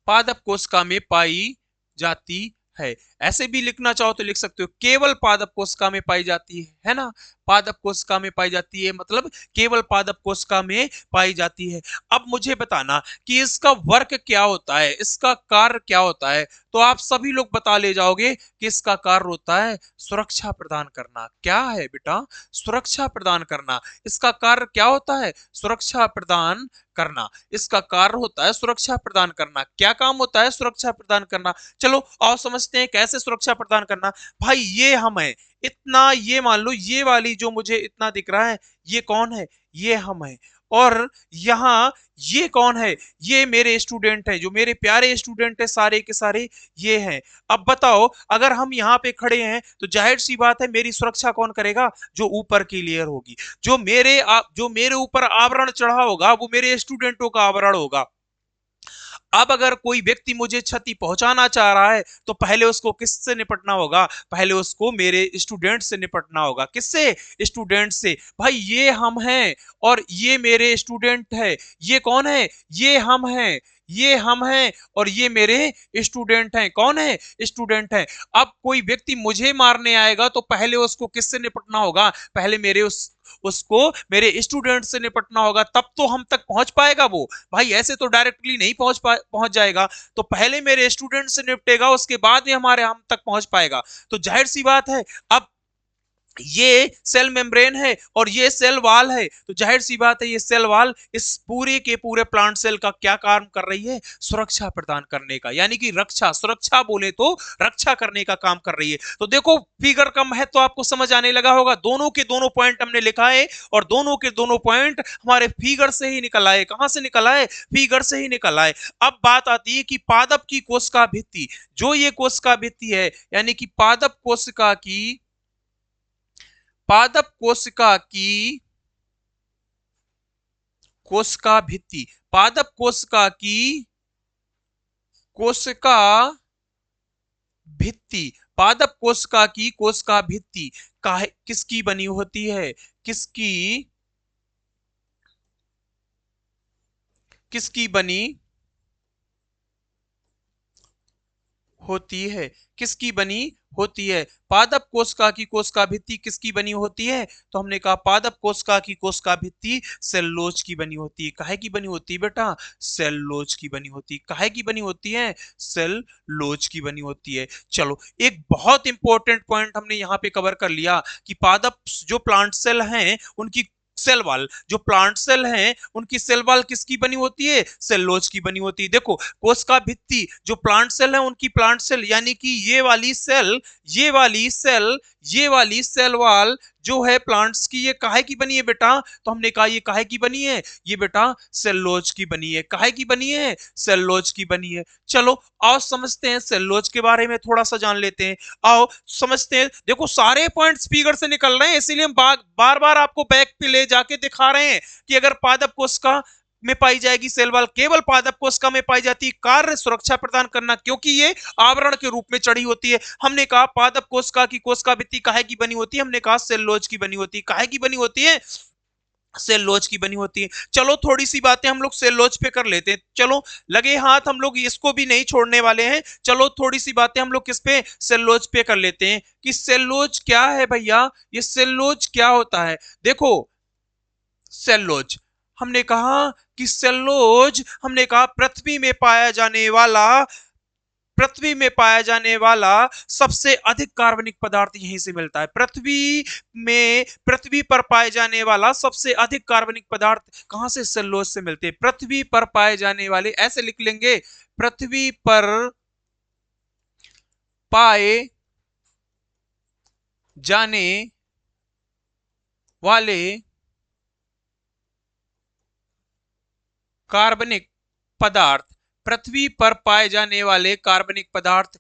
पादप कोशिका में पाई जाती है। ऐसे भी लिखना चाहो तो लिख सकते हो, केवल पादप कोशिका में पाई जाती है ना। पादप कोशिका में पाई जाती है मतलब केवल पादप कोशिका में पाई जाती है। अब मुझे बताना कि इसका वर्क क्या होता है, इसका कार्य क्या होता है। तो आप सभी लोग बता ले जाओगे कि इसका कार्य होता है सुरक्षा प्रदान करना। क्या है बेटा, सुरक्षा प्रदान करना। इसका कार्य क्या होता है, सुरक्षा प्रदान करना। इसका कार्य होता है सुरक्षा प्रदान करना। क्या काम होता है, सुरक्षा प्रदान करना। चलो आओ समझते हैं कैसे सुरक्षा प्रदान करना। भाई ये हम है, इतना ये मान लो, ये वाली जो मुझे इतना दिख रहा है, ये कौन है, ये हम है। और यहाँ ये कौन है, ये मेरे स्टूडेंट है, जो मेरे प्यारे स्टूडेंट है सारे के सारे ये हैं। अब बताओ, अगर हम यहाँ पे खड़े हैं तो जाहिर सी बात है मेरी सुरक्षा कौन करेगा, जो ऊपर की लेयर होगी, जो मेरे ऊपर आवरण चढ़ा होगा वो मेरे स्टूडेंटों का आवरण होगा। अब अगर कोई व्यक्ति मुझे क्षति पहुंचाना चाह रहा है तो पहले उसको किससे निपटना होगा, पहले उसको मेरे स्टूडेंट से निपटना होगा। किससे, स्टूडेंट से। भाई ये हम हैं और ये मेरे स्टूडेंट है। ये कौन है, ये हम हैं, ये हम हैं और ये मेरे स्टूडेंट हैं। कौन है, स्टूडेंट हैं। अब कोई व्यक्ति मुझे मारने आएगा तो पहले उसको किससे निपटना होगा, पहले मेरे उसको मेरे स्टूडेंट से निपटना होगा, तब तो हम तक पहुंच पाएगा वो। भाई ऐसे तो डायरेक्टली नहीं पहुंच जाएगा। तो पहले मेरे स्टूडेंट से निपटेगा, उसके बाद ही हम तक पहुंच पाएगा। तो जाहिर सी बात है, अब ये सेल मेम्ब्रेन है और ये सेल वॉल है, तो जाहिर सी बात है ये सेल वॉल इस पूरे के पूरे प्लांट सेल का क्या काम कर रही है, सुरक्षा प्रदान करने का, यानी कि रक्षा, सुरक्षा बोले तो रक्षा करने का काम कर रही है। तो देखो फिगर का महत्व तो आपको समझ आने लगा होगा। दोनों के दोनों पॉइंट हमने लिखा है और दोनों के दोनों पॉइंट हमारे फिगर से ही निकल आए। कहां से निकल आए, फिगर से ही निकल आए। अब बात आती है कि पादप की कोशिका भित्ति, जो ये कोशिका भित्ति है, यानी कि पादप कोशिका की, पादप कोशिका की कोशिका भित्ति, पादप कोशिका की कोशिका भित्ति, पादप कोशिका की कोशिका भित्ति किसकी बनी होती है, किसकी, किसकी बनी होती है, किसकी बनी होती है। पादप कोशिका की कोशिका भित्ति किसकी बनी होती है, तो हमने कहा पादप कोशिका की कोशिका भित्ति सेलुलोज की बनी होती है। काहे की बनी होती है बेटा, सेलुलोज की बनी होती है। काहे की बनी होती है, सेलुलोज की बनी होती है। चलो एक बहुत इंपॉर्टेंट पॉइंट हमने यहाँ पे कवर कर लिया कि पादप जो प्लांट सेल हैं उनकी सेल वॉल, जो प्लांट सेल हैं उनकी सेल वॉल किसकी बनी होती है, सेलुलोज की बनी होती है। देखो कोशिका भित्ति जो प्लांट सेल है उनकी प्लांट सेल, यानी कि ये वाली सेल, ये वाली सेल, ये वाली सेल वॉल जो है प्लांट्स की, ये काहे की बनी है बेटा, तो हमने कहा ये काहे की बनी है, ये बेटा सेलुलोज की बनी है। काहे की बनी है, सेलुलोज की बनी है। चलो आओ समझते हैं सेलुलोज के बारे में, थोड़ा सा जान लेते हैं। आओ समझते हैं। देखो सारे पॉइंट्स फिगर से निकल रहे हैं, इसीलिए हम बार बार आपको बैक पे ले जाके दिखा रहे हैं कि अगर पादप कोशिका में पाई जाएगी सेल वॉल, केवल पादप कोशिका में पाई जाती है, कार्य सुरक्षा प्रदान करना, क्योंकि ये आवरण के रूप में चढ़ी होती है। हमने कहा पादप कोशिका की कोशिका भित्ति काहे की बनी होती है, हमने कहा सेलुलोज की बनी होती है। काहे की बनी होती है, सेलुलोज की बनी होती है। चलो थोड़ी सी बातें हम लोग सेलुलोज पे कर लेते हैं। चलो लगे हाथ, हम लोग इसको भी नहीं छोड़ने वाले हैं। चलो थोड़ी सी बातें हम लोग किस पे, सेलुलोज पे कर लेते हैं कि सेलुलोज क्या है भैया, ये सेलुलोज क्या होता है। देखो सेलुलोज, हमने कहा कि सेलुलोज, हमने कहा पृथ्वी में पाया जाने वाला पृथ्वी में पाया जाने वाला सबसे अधिक कार्बनिक पदार्थ यहीं से मिलता है। पृथ्वी पर पाए जाने वाला सबसे अधिक कार्बनिक पदार्थ कहां से? सेलुलोज से मिलते हैं। पृथ्वी पर पाए जाने वाले, ऐसे लिख लेंगे, पृथ्वी पर पाए जाने वाले कार्बनिक पदार्थ, पृथ्वी पर पाए जाने वाले कार्बनिक पदार्थ,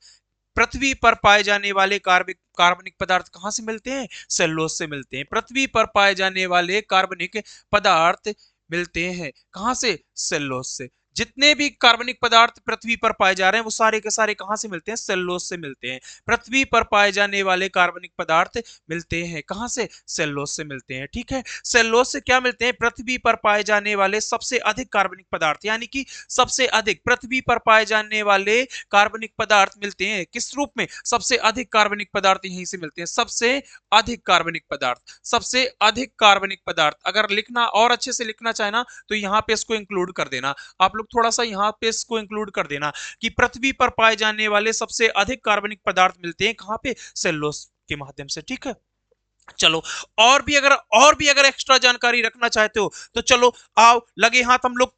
पृथ्वी पर पाए जाने वाले कार्बनिक पदार्थ कहां से मिलते हैं? सेलुलोज से मिलते हैं। पृथ्वी पर पाए जाने वाले कार्बनिक पदार्थ मिलते हैं कहां से? सेलुलोज से। जितने भी कार्बनिक पदार्थ पृथ्वी पर पाए जा रहे हैं वो सारे के सारे कहां से मिलते हैं? सेलुलोज से मिलते हैं। पृथ्वी पर पाए जाने वाले कार्बनिक पदार्थ मिलते हैं कहां से? सेलुलोज से मिलते हैं। ठीक है, सेलुलोज से क्या मिलते हैं? पृथ्वी पर पाए जाने वाले सबसे अधिक कार्बनिक पदार्थ, यानी कि सबसे अधिक पृथ्वी पर पाए जाने वाले कार्बनिक पदार्थ मिलते हैं किस रूप में? सबसे अधिक कार्बनिक पदार्थ यहीं से मिलते हैं। सबसे अधिक कार्बनिक पदार्थ, सबसे अधिक कार्बनिक पदार्थ। अगर लिखना और अच्छे से लिखना चाहे ना तो यहां पे इसको इंक्लूड कर देना, आप लोग थोड़ा सा यहां पे इसको इंक्लूड कर देना कि पृथ्वी पर पाए जाने वाले सबसे अधिक कार्बनिक पदार्थ मिलते हैं कहां पे? सेलुलोज के माध्यम से। ठीक है, चलो और भी अगर एक्स्ट्रा जानकारी रखना चाहते हो तो चलो आओ लगे हाथ, हम लोग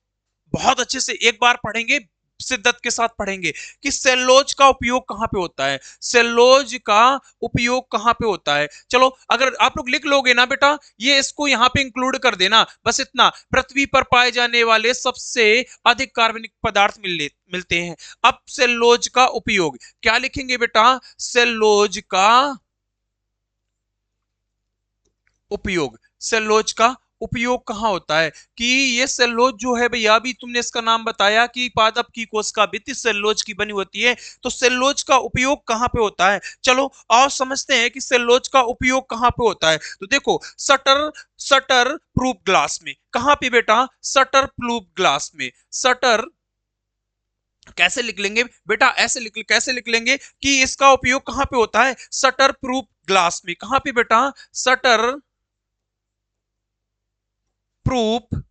बहुत अच्छे से एक बार पढ़ेंगे, शिद्दत के साथ पढ़ेंगे कि सेलुलोज का उपयोग कहां पे होता है। सेलुलोज का उपयोग कहां पे होता है? चलो अगर आप लोग लिख लोगे ना बेटा, ये इसको यहां पे इंक्लूड कर देना, बस इतना, पृथ्वी पर पाए जाने वाले सबसे अधिक कार्बनिक पदार्थ मिलते हैं। अब सेलुलोज का उपयोग क्या लिखेंगे बेटा? सेलुलोज का उपयोग, सेलुलोज का उपयोग कहां होता है? कि ये सेलुलोज जो है भैया, अभी तुमने इसका नाम बताया कि पादप की कोशिका भित्ति सेलुलोज की बनी होती है, तो सेलुलोज का उपयोग कहां पे होता है? चलो आओ समझते हैं कि सेलुलोज का उपयोग कहां पे होता है। तो देखो, शटर प्रूफ ग्लास में। कहां पे बेटा? शटर प्रूफ ग्लास में। शटर कैसे लिख लेंगे बेटा? कैसे लिख लेंगे कि इसका उपयोग कहां पे होता है? शटर प्रूफ ग्लास में। कहां पे बेटा? शटर प्रूफ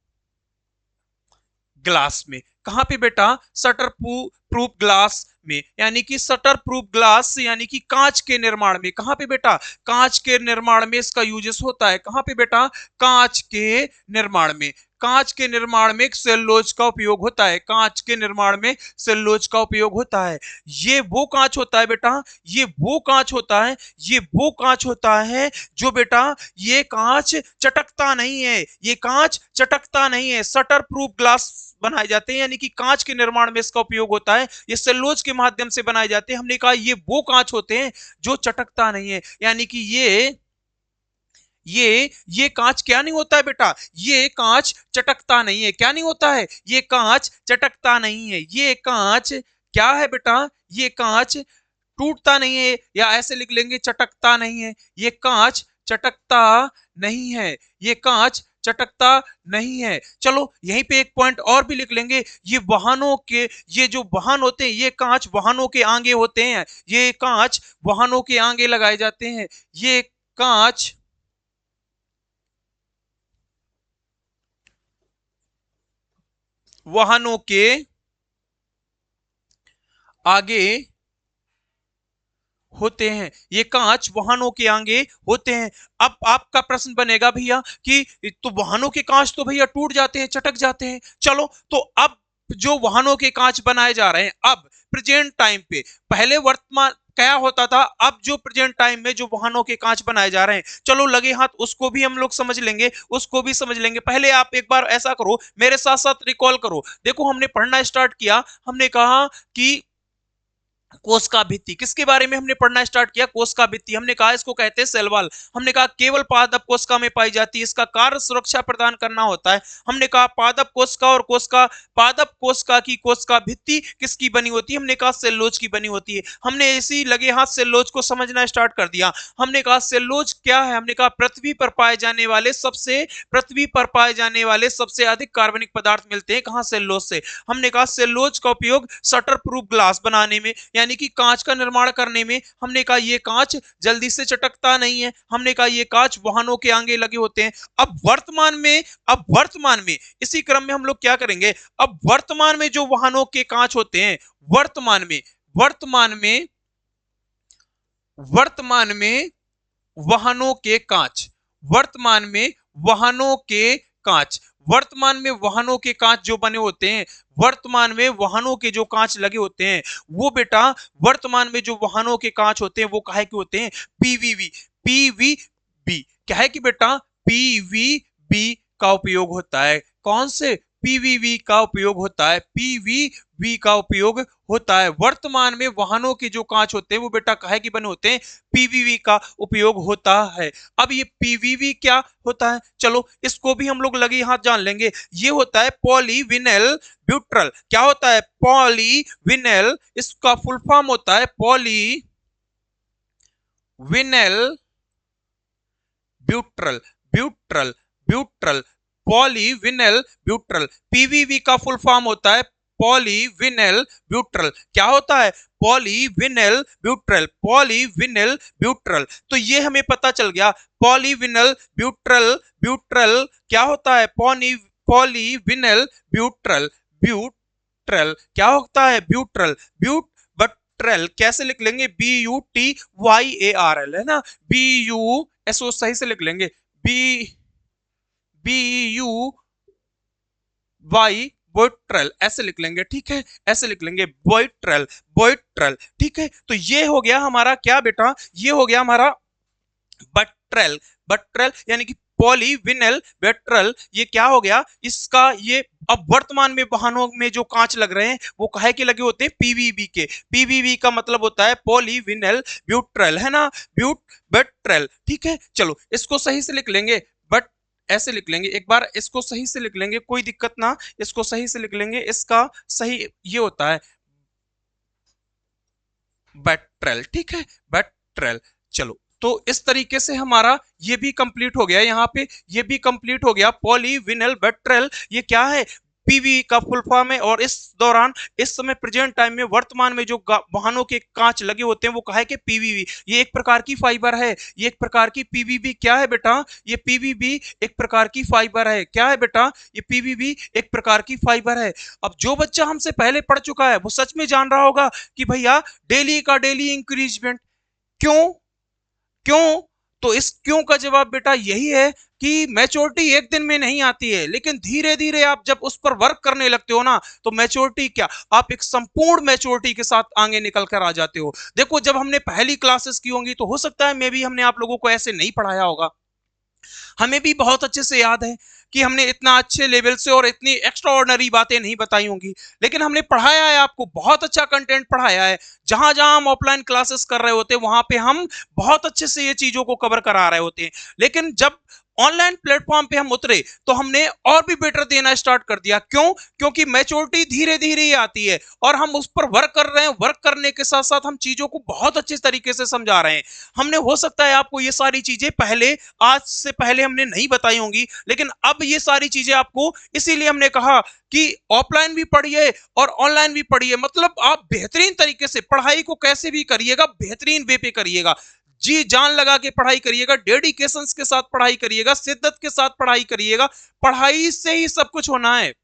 ग्लास में। कहां पे बेटा? शटर प्रूफ ग्लास में, यानी कि शटर प्रूफ ग्लास यानी कि कांच के निर्माण में। कहां पे बेटा? कांच के निर्माण में इसका यूजेस होता है। कहां पे बेटा? कांच के निर्माण में। कांच के निर्माण में सेलुलोज का उपयोग होता है। कांच के निर्माण में सेलुलोज का उपयोग होता है। ये वो कांच होता है बेटा, ये वो कांच होता है, ये वो कांच होता है जो बेटा, ये कांच चटकता नहीं है, ये कांच चटकता नहीं है। शटर प्रूफ ग्लास बनाए जाते हैं, यानी कि कांच के निर्माण में इसका उपयोग होता है। ये सेलुलोज के माध्यम से बनाए जाते हैं। हमने कहा ये वो कांच होते हैं जो चटकता नहीं है, यानी कि ये कांच क्या नहीं होता है बेटा? ये कांच चटकता नहीं है। क्या नहीं होता है? ये कांच चटकता नहीं है। ये कांच क्या है बेटा? ये कांच टूटता नहीं है, या ऐसे लिख लेंगे चटकता नहीं है। ये कांच चटकता नहीं है, ये कांच चटकता नहीं है। चलो यहीं पे एक पॉइंट और भी लिख लेंगे, ये जो वाहन होते हैं, ये कांच वाहनों के आगे होते हैं। ये कांच वाहनों के आगे लगाए जाते हैं। ये कांच वाहनों के आगे होते हैं। ये कांच वाहनों के आगे होते हैं। अब आपका प्रश्न बनेगा भैया कि तो वाहनों के कांच तो भैया टूट जाते हैं, चटक जाते हैं। चलो तो अब जो वाहनों के कांच बनाए जा रहे हैं, अब प्रेजेंट टाइम पे, पहले वर्तमान क्या होता था, अब जो प्रेजेंट टाइम में जो वाहनों के कांच बनाए जा रहे हैं, चलो लगे हाथ उसको भी हम लोग समझ लेंगे, उसको भी समझ लेंगे। पहले आप एक बार ऐसा करो, मेरे साथ साथ रिकॉल करो। देखो हमने पढ़ना स्टार्ट किया, हमने कहा कि कोशिका भित्ति, किसके बारे में हमने पढ़ना स्टार्ट किया? कोशिका भित्ति। हमने कहा इसको कहते हैं सेल वॉल। हमने कहा केवल पादप कोशिका में पाई जाती है, इसका कार्य सुरक्षा प्रदान करना होता है। हमने कहा पादप कोशिका और पादप कोशिका की कोशिका भित्ति किसकी बनी होती है? हमने कहा सेलुलोज की बनी होती है। हमने इसी लगे हाथ सेलुलोज को समझना स्टार्ट कर दिया। हमने कहा सेलुलोज क्या है? हमने कहा पृथ्वी पर पाए जाने वाले सबसे अधिक कार्बनिक पदार्थ मिलते हैं कहां? सेलुलोज से। हमने कहा सेलुलोज का उपयोग शटर प्रूफ ग्लास बनाने में, यानी कि कांच का निर्माण करने में। हमने कहा ये कांच जल्दी से चटकता नहीं है। हमने कहा ये कांच वाहनों के आगे लगे होते हैं। अब वर्तमान में इसी क्रम में हम लोग क्या करेंगे? अब वर्तमान में जो वाहनों के कांच होते हैं, वर्तमान में वर्तमान में वर्तमान में वाहनों के कांच, वर्तमान में वाहनों के कांच, वर्तमान में वाहनों के कांच जो बने होते हैं, वर्तमान में वाहनों के जो कांच लगे होते हैं वो बेटा, वर्तमान में जो वाहनों के कांच होते हैं वो काहे के होते हैं, पीवीवी, पीवीबी। क्या है कि बेटा पीवीबी का उपयोग होता है। कौन से, पीवीवी का उपयोग होता है, पीवीवी का उपयोग होता है। वर्तमान में वाहनों के जो कांच होते हैं वो बेटा काहे के बने होते हैं, पीवीवी का उपयोग होता है। अब ये पीवीवी क्या होता है, चलो इसको भी हम लोग लगे हाथ जान लेंगे। ये होता है पॉलीविनाइल ब्यूट्रल। क्या होता है, पॉलीविनाइल, इसका फुल फॉर्म होता है पॉलीविनाइल ब्यूट्रल, ब्यूट्रल, ब्यूट्रल, पॉलीविनाइल ब्यूट्रल। पीवीवी का फुल फॉर्म होता है पॉलीविनाइल ब्यूट्रल। क्या होता है, पॉलीविनाइल ब्यूट्रल, पॉलीविनाइल ब्यूट्रल। तो ये हमें पता चल गया पॉलीविनाइल ब्यूट्रल, ब्यूट्रल क्या होता है, पॉलीविनाइल ब्यूट्रल, ब्यूट्रल क्या होता है, ब्यूट्रल, ब्यूट्रल कैसे लिख लेंगे, BUTYARL है ना, BU सही से लिख लेंगे, BUY बोइट्रल ऐसे लिख लेंगे, ठीक है, ऐसे लिख लेंगे बोइट्रल, बोइट्रल, ठीक है। तो ये हो गया हमारा क्या बेटा, ये हो गया हमारा बट्रल, बट्रल यानी कि पॉलीविनाइल बट्रल। ये क्या हो गया इसका, ये अब वर्तमान में वाहनों में जो कांच लग रहे हैं वो काहे के लगे होते हैं, पीवीबी के। पीवीबी का मतलब होता है पॉलीविनाइल ब्यूट्रल, है ना, बट्रल, ठीक है। चलो इसको सही से लिख लेंगे, बट ऐसे लिख लेंगे, एक बार इसको सही से लिख लेंगे, कोई दिक्कत ना, इसको सही से लिख लेंगे। इसका सही ये होता है बट्रल, ठीक है, बट्रल। चलो तो इस तरीके से हमारा ये भी कंप्लीट हो गया, यहाँ पे ये भी कंप्लीट हो गया पॉलीविनाइल बट्रल। ये क्या है, पीवी का फुल फॉर्म है। और इस दौरान, इस समय प्रेजेंट टाइम में वर्तमान में जो वाहनों के कांच लगे होते हैं वो काहे के, पीवीवी। ये एक प्रकार की फाइबर है, ये एक प्रकार की पीवीवी क्या है बेटा, ये पीवीवी एक प्रकार की फाइबर है। क्या है बेटा, ये पीवीवी एक प्रकार की फाइबर है। अब जो बच्चा हमसे पहले पढ़ चुका है वो सच में जान रहा होगा कि भैया डेली का डेली इंक्रीजमेंट, क्यों, क्यों, तो इस क्यों का जवाब बेटा यही है कि मैच्योरिटी एक दिन में नहीं आती है, लेकिन धीरे धीरे आप जब उस पर वर्क करने लगते हो ना तो मैच्योरिटी क्या, आप एक संपूर्ण मैच्योरिटी के साथ आगे निकल कर आ जाते हो। देखो जब हमने पहली क्लासेस की होंगी तो हो सकता है मे भी हमने आप लोगों को ऐसे नहीं पढ़ाया होगा, हमें भी बहुत अच्छे से याद है कि हमने इतना अच्छे लेवल से और इतनी एक्स्ट्रा ऑर्डिनरी बातें नहीं बताई होंगी, लेकिन हमने पढ़ाया है, आपको बहुत अच्छा कंटेंट पढ़ाया है। जहां जहां हम ऑफलाइन क्लासेस कर रहे होते हैं वहां पे हम बहुत अच्छे से ये चीजों को कवर करा रहे होते हैं। लेकिन जब ऑनलाइन प्लेटफॉर्म पे हम उतरे तो हमने और भी बेटर देना स्टार्ट कर दिया। क्यों, क्योंकि मैच्योरिटी धीरे धीरे ही आती है और हम उस पर वर्क कर रहे हैं। वर्क करने के साथ साथ हम चीजों को बहुत अच्छे तरीके से समझा रहे हैं। हमने हो सकता है आपको ये सारी चीजें पहले, आज से पहले हमने नहीं बताई होंगी, लेकिन अब ये सारी चीजें आपको, इसीलिए हमने कहा कि ऑफलाइन भी पढ़िए और ऑनलाइन भी पढ़िए। मतलब आप बेहतरीन तरीके से पढ़ाई को कैसे भी करिएगा, बेहतरीन वे पे करिएगा, जी जान लगा के पढ़ाई करिएगा, डेडिकेशन के साथ पढ़ाई करिएगा, शिद्दत के साथ पढ़ाई करिएगा। पढ़ाई से ही सब कुछ होना है।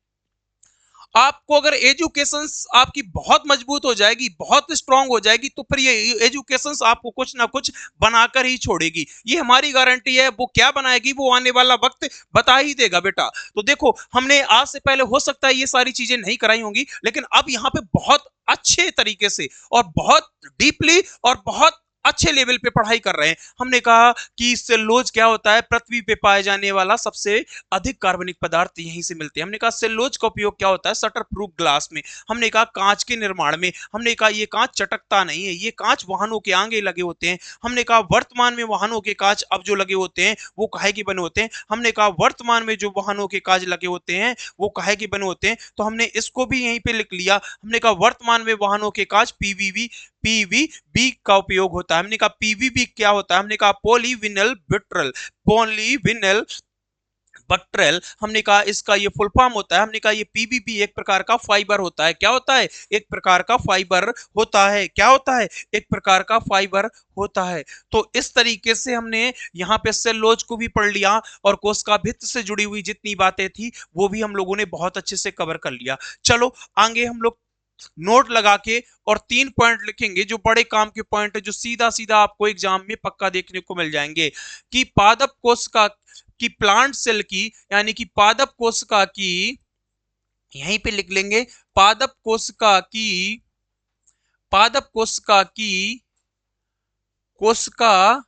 आपको अगर एजुकेशन आपकी बहुत मजबूत हो जाएगी, बहुत स्ट्रांग हो जाएगी, तो फिर ये एजुकेशन आपको कुछ ना कुछ बनाकर ही छोड़ेगी। ये हमारी गारंटी है। वो क्या बनाएगी वो आने वाला वक्त बता ही देगा बेटा। तो देखो हमने आज से पहले हो सकता है ये सारी चीजें नहीं कराई होंगी, लेकिन अब यहाँ पे बहुत अच्छे तरीके से और बहुत डीपली और बहुत अच्छे लेवल पे पढ़ाई कर रहे हैं। हमने कहा कि सेलुलोज क्या होता है, पृथ्वी पे पाए जाने वाला सबसे अधिक कार्बनिक पदार्थ यहीं से मिलते हैं। हमने कहा सेलुलोज का उपयोग क्या होता है, शटर प्रूफ ग्लास में। हमने कहा कांच के निर्माण में। हमने कहा ये कांच चटकता नहीं है, ये कांच वाहनों के आगे लगे होते हैं। हमने कहा वर्तमान में वाहनों के कांच अब जो लगे होते हैं वो काहे के बने होते हैं। हमने कहा वर्तमान में जो वाहनों के कांच लगे होते हैं वो काहे के बने होते हैं, तो हमने इसको भी यहीं पे लिख लिया। हमने कहा वर्तमान में वाहनों के कांच पीवीबी का उपयोग होता है। हमने कहा पीवीबी क्या होता है, हमने कहा पॉलीविनाइल ब्यूट्रल, पॉलीविनाइल बट्रल। हमने कहा इसका ये फुल फॉर्म होता है। हमने कहा ये पीवीबी एक प्रकार का फाइबर होता है। क्या होता है, एक प्रकार का फाइबर होता है। क्या होता है, एक प्रकार का फाइबर होता है। तो इस तरीके से हमने यहाँ पे सेलुलोज को भी पढ़ लिया और कोशिका भित्ति से जुड़ी हुई जितनी बातें थी वो भी हम लोगों ने बहुत अच्छे से कवर कर लिया। चलो आगे हम लोग नोट लगा के और 3 पॉइंट लिखेंगे जो बड़े काम के पॉइंट है, जो सीधा सीधा आपको एग्जाम में पक्का देखने को मिल जाएंगे कि पादप कोशिका की, प्लांट सेल की, यानी कि पादप कोशिका की, यहीं पे लिख लेंगे, पादप कोशिका की, पादप कोशिका की कोशिका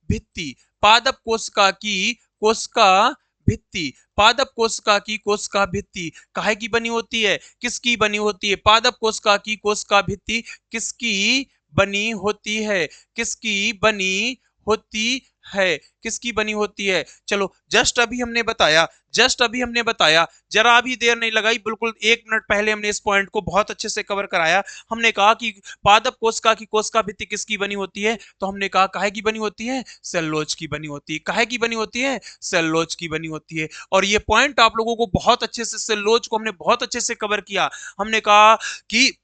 भित्ति, पादप कोशिका की कोशिका भित्ति, पादप कोशिका की कोशिका भित्ति काहे की बनी होती है, किसकी बनी होती है, पादप कोशिका की कोशिका भित्ति किसकी बनी होती है, किसकी बनी होती है, किसकी बनी होती है। चलो जस्ट अभी हमने बताया, जस्ट अभी हमने बताया, जरा भी देर नहीं लगाई, बिल्कुल 1 मिनट पहले हमने इस पॉइंट को बहुत अच्छे से कवर कराया। हमने कहा कि पादप कोशिका की कोशिका भित्ति किसकी बनी होती है, तो हमने कहा काहे की बनी होती है, सेलुलोज की बनी होती है, काहे की बनी होती है, सेलुलोज की बनी होती है। और ये पॉइंट आप लोगों को बहुत अच्छे से, सेलुलोज को हमने बहुत अच्छे से कवर किया। हमने कहा कि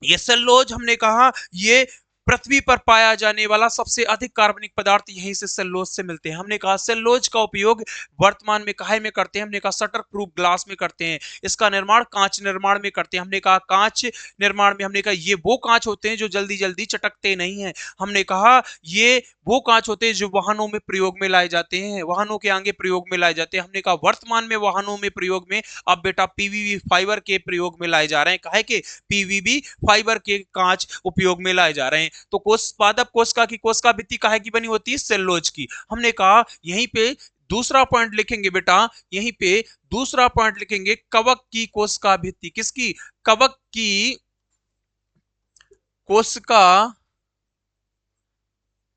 ये सेलुलोज, हमने कहा ये पृथ्वी पर पाया जाने वाला सबसे अधिक कार्बनिक पदार्थ यहीं से सेलुलोज से मिलते हैं। हमने कहा सेलुलोज का उपयोग वर्तमान में काहे में करते हैं, हमने कहा शटर प्रूफ ग्लास में करते हैं, इसका निर्माण कांच निर्माण में करते हैं। हमने कहा कांच निर्माण में, हमने कहा ये वो कांच होते हैं जो जल्दी जल्दी चटकते नहीं है। हमने कहा ये वो कांच होते हैं जो वाहनों में प्रयोग में लाए जाते हैं, वाहनों के आगे प्रयोग में लाए जाते हैं। हमने कहा वर्तमान में वाहनों में प्रयोग में अब बेटा पीवीवी फाइबर के प्रयोग में लाए जा रहे हैं, काहे के, पीवीवी फाइबर के कांच उपयोग में लाए जा रहे हैं। तो पादप कोशिका की कोशिका भित्ति काहे की बनी होती है, सेलुलोज की। हमने कहा यहीं पे दूसरा पॉइंट लिखेंगे बेटा, यहीं पे दूसरा पॉइंट लिखेंगे, कवक की कोशिका भित्ति, किसकी, कवक की कोशिका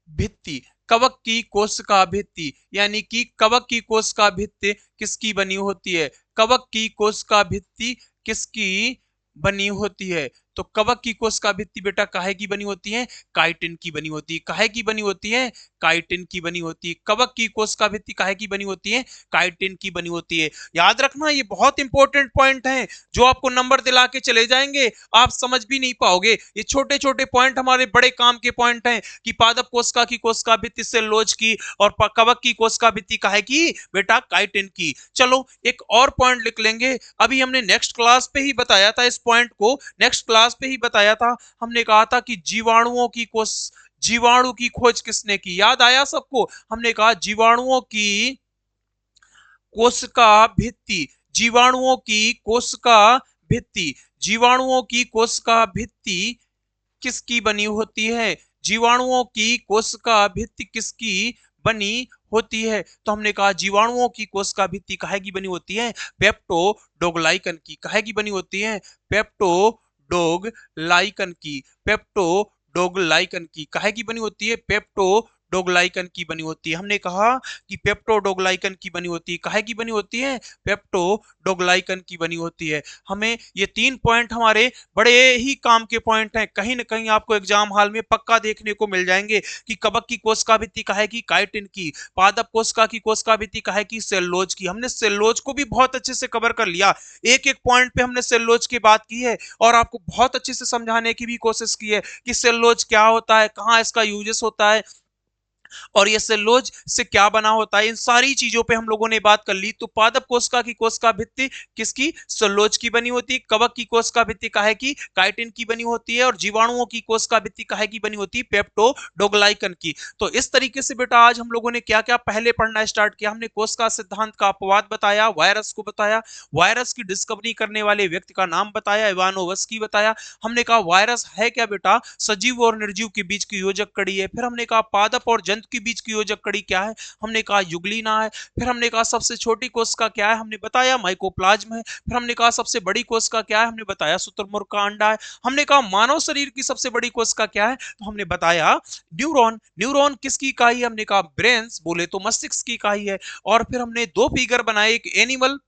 भित्ति, कवक की कोशिका भित्ति, यानी कि कवक की कोशिका भित्ति किसकी बनी होती है, कवक की कोशिका भित्ति किसकी बनी होती है। तो कवक की कोशिका भित्ति बेटा काहे की बनी होती है, काइटिन की बनी होती है, काहे की बनी होती है, काइटिन की बनी होती है। कवक की कोशिका भित्ति काहे की बनी होती है, काइटिन की बनी होती है। याद रखना ये बहुत इंपॉर्टेंट पॉइंट हैं जो आपको नंबर दिला के चले जाएंगे, आप समझ भी नहीं पाओगे। ये छोटे छोटे पॉइंट हमारे बड़े काम के पॉइंट हैं कि पादप कोशिका की कोशिका भित्ति सेलुलोज की और कवक की कोशिका भित्ति काहे की, बेटा काइटिन की। चलो एक और पॉइंट लिख लेंगे, अभी हमने नेक्स्ट क्लास पे ही बताया था इस पॉइंट को, नेक्स्ट क्लास पे ही बताया था। हमने कहा था कि जीवाणुओं की जीवाणु की खोज किसने की, याद आया सबको। हमने कहा जीवाणुओं की कोशिका भित्ति, जीवाणुओं की कोशिका भित्ति, जीवाणुओं की कोशिका भित्ति किसकी बनी होती है, जीवाणुओं की कोशिका भित्ति किसकी बनी होती है। तो हमने कहा जीवाणुओं की कोशिका भित्ति काहे की बनी होती है, पेप्टोडोग्लाइकन की, काहे की बनी होती है, पेप्टोडोग्लाइकन की, पेप्टोडोग्लाइकन की काहे की बनी होती है, पेप्टोडोग्लाइकन की बनी होती है। हमने कहा कि पेप्टोडोग्लाइकन की बनी होती है, काहे की बनी होती है, पेप्टोडोग्लाइकन की बनी होती है। हमें ये 3 पॉइंट हमारे बड़े ही काम के पॉइंट हैं, कहीं ना कहीं आपको एग्जाम हॉल में पक्का देखने को मिल जाएंगे कि कवक की कोशिका भित्ति काहे की, काइटिन की, पादप कोशिका की कोशिका भित्ति काहे की, सेलुलोज की। हमने सेलुलोज को भी बहुत अच्छे से कवर कर लिया, एक एक पॉइंट पे हमने सेलुलोज की बात की है और आपको बहुत अच्छे से समझाने की भी कोशिश की है कि सेलुलोज क्या होता है, कहाँ इसका यूजेस होता है और ये सेलुलोज से क्या बना होता है, इन सारी चीजों पे हम लोगों ने बात कर ली। तो पादप कोशिका की कोशिका भित्ति किसकी, सेलुलोज की बनी होती है, कवक की कोशिका भित्ति काहे की, काइटिन की बनी होती है, और जीवाणुओं की कोशिका भित्ति काहे की बनी होती है, पेप्टोडोग्लाइकन की। तो इस तरीके से बेटा आज हम लोगों ने क्या क्या पहले पढ़ना स्टार्ट किया, हमने कोशिका सिद्धांत का अपवाद बताया, वायरस को बताया, वायरस की डिस्कवरी करने वाले व्यक्ति का नाम बताया, इवानोवस्की बताया। हमने कहा वायरस है क्या बेटा, सजीव और निर्जीव के बीच की योजक कड़ी है। फिर हमने कहा पादप और जंतु के बीच की योजक कड़ी क्या है, हमने कहा युग्लिना है। फिर हमने कहा सबसे छोटी कोशिका क्या है, हमने बताया माइकोप्लाज्म है। फिर हमने कहा सबसे बड़ी कोशिका क्या है, हमने बताया शुतुरमुर्ग का अंडा है। हमने कहा मानव शरीर की सबसे बड़ी कोशिका क्या है, तो हमने बताया न्यूरॉन। न्यूरॉन किसकी इकाई है, हमने कहा ब्रेन्स, बोले तो मस्तिष्क की इकाई है। और फिर हमने 2 फिगर बनाए, एक एनिमल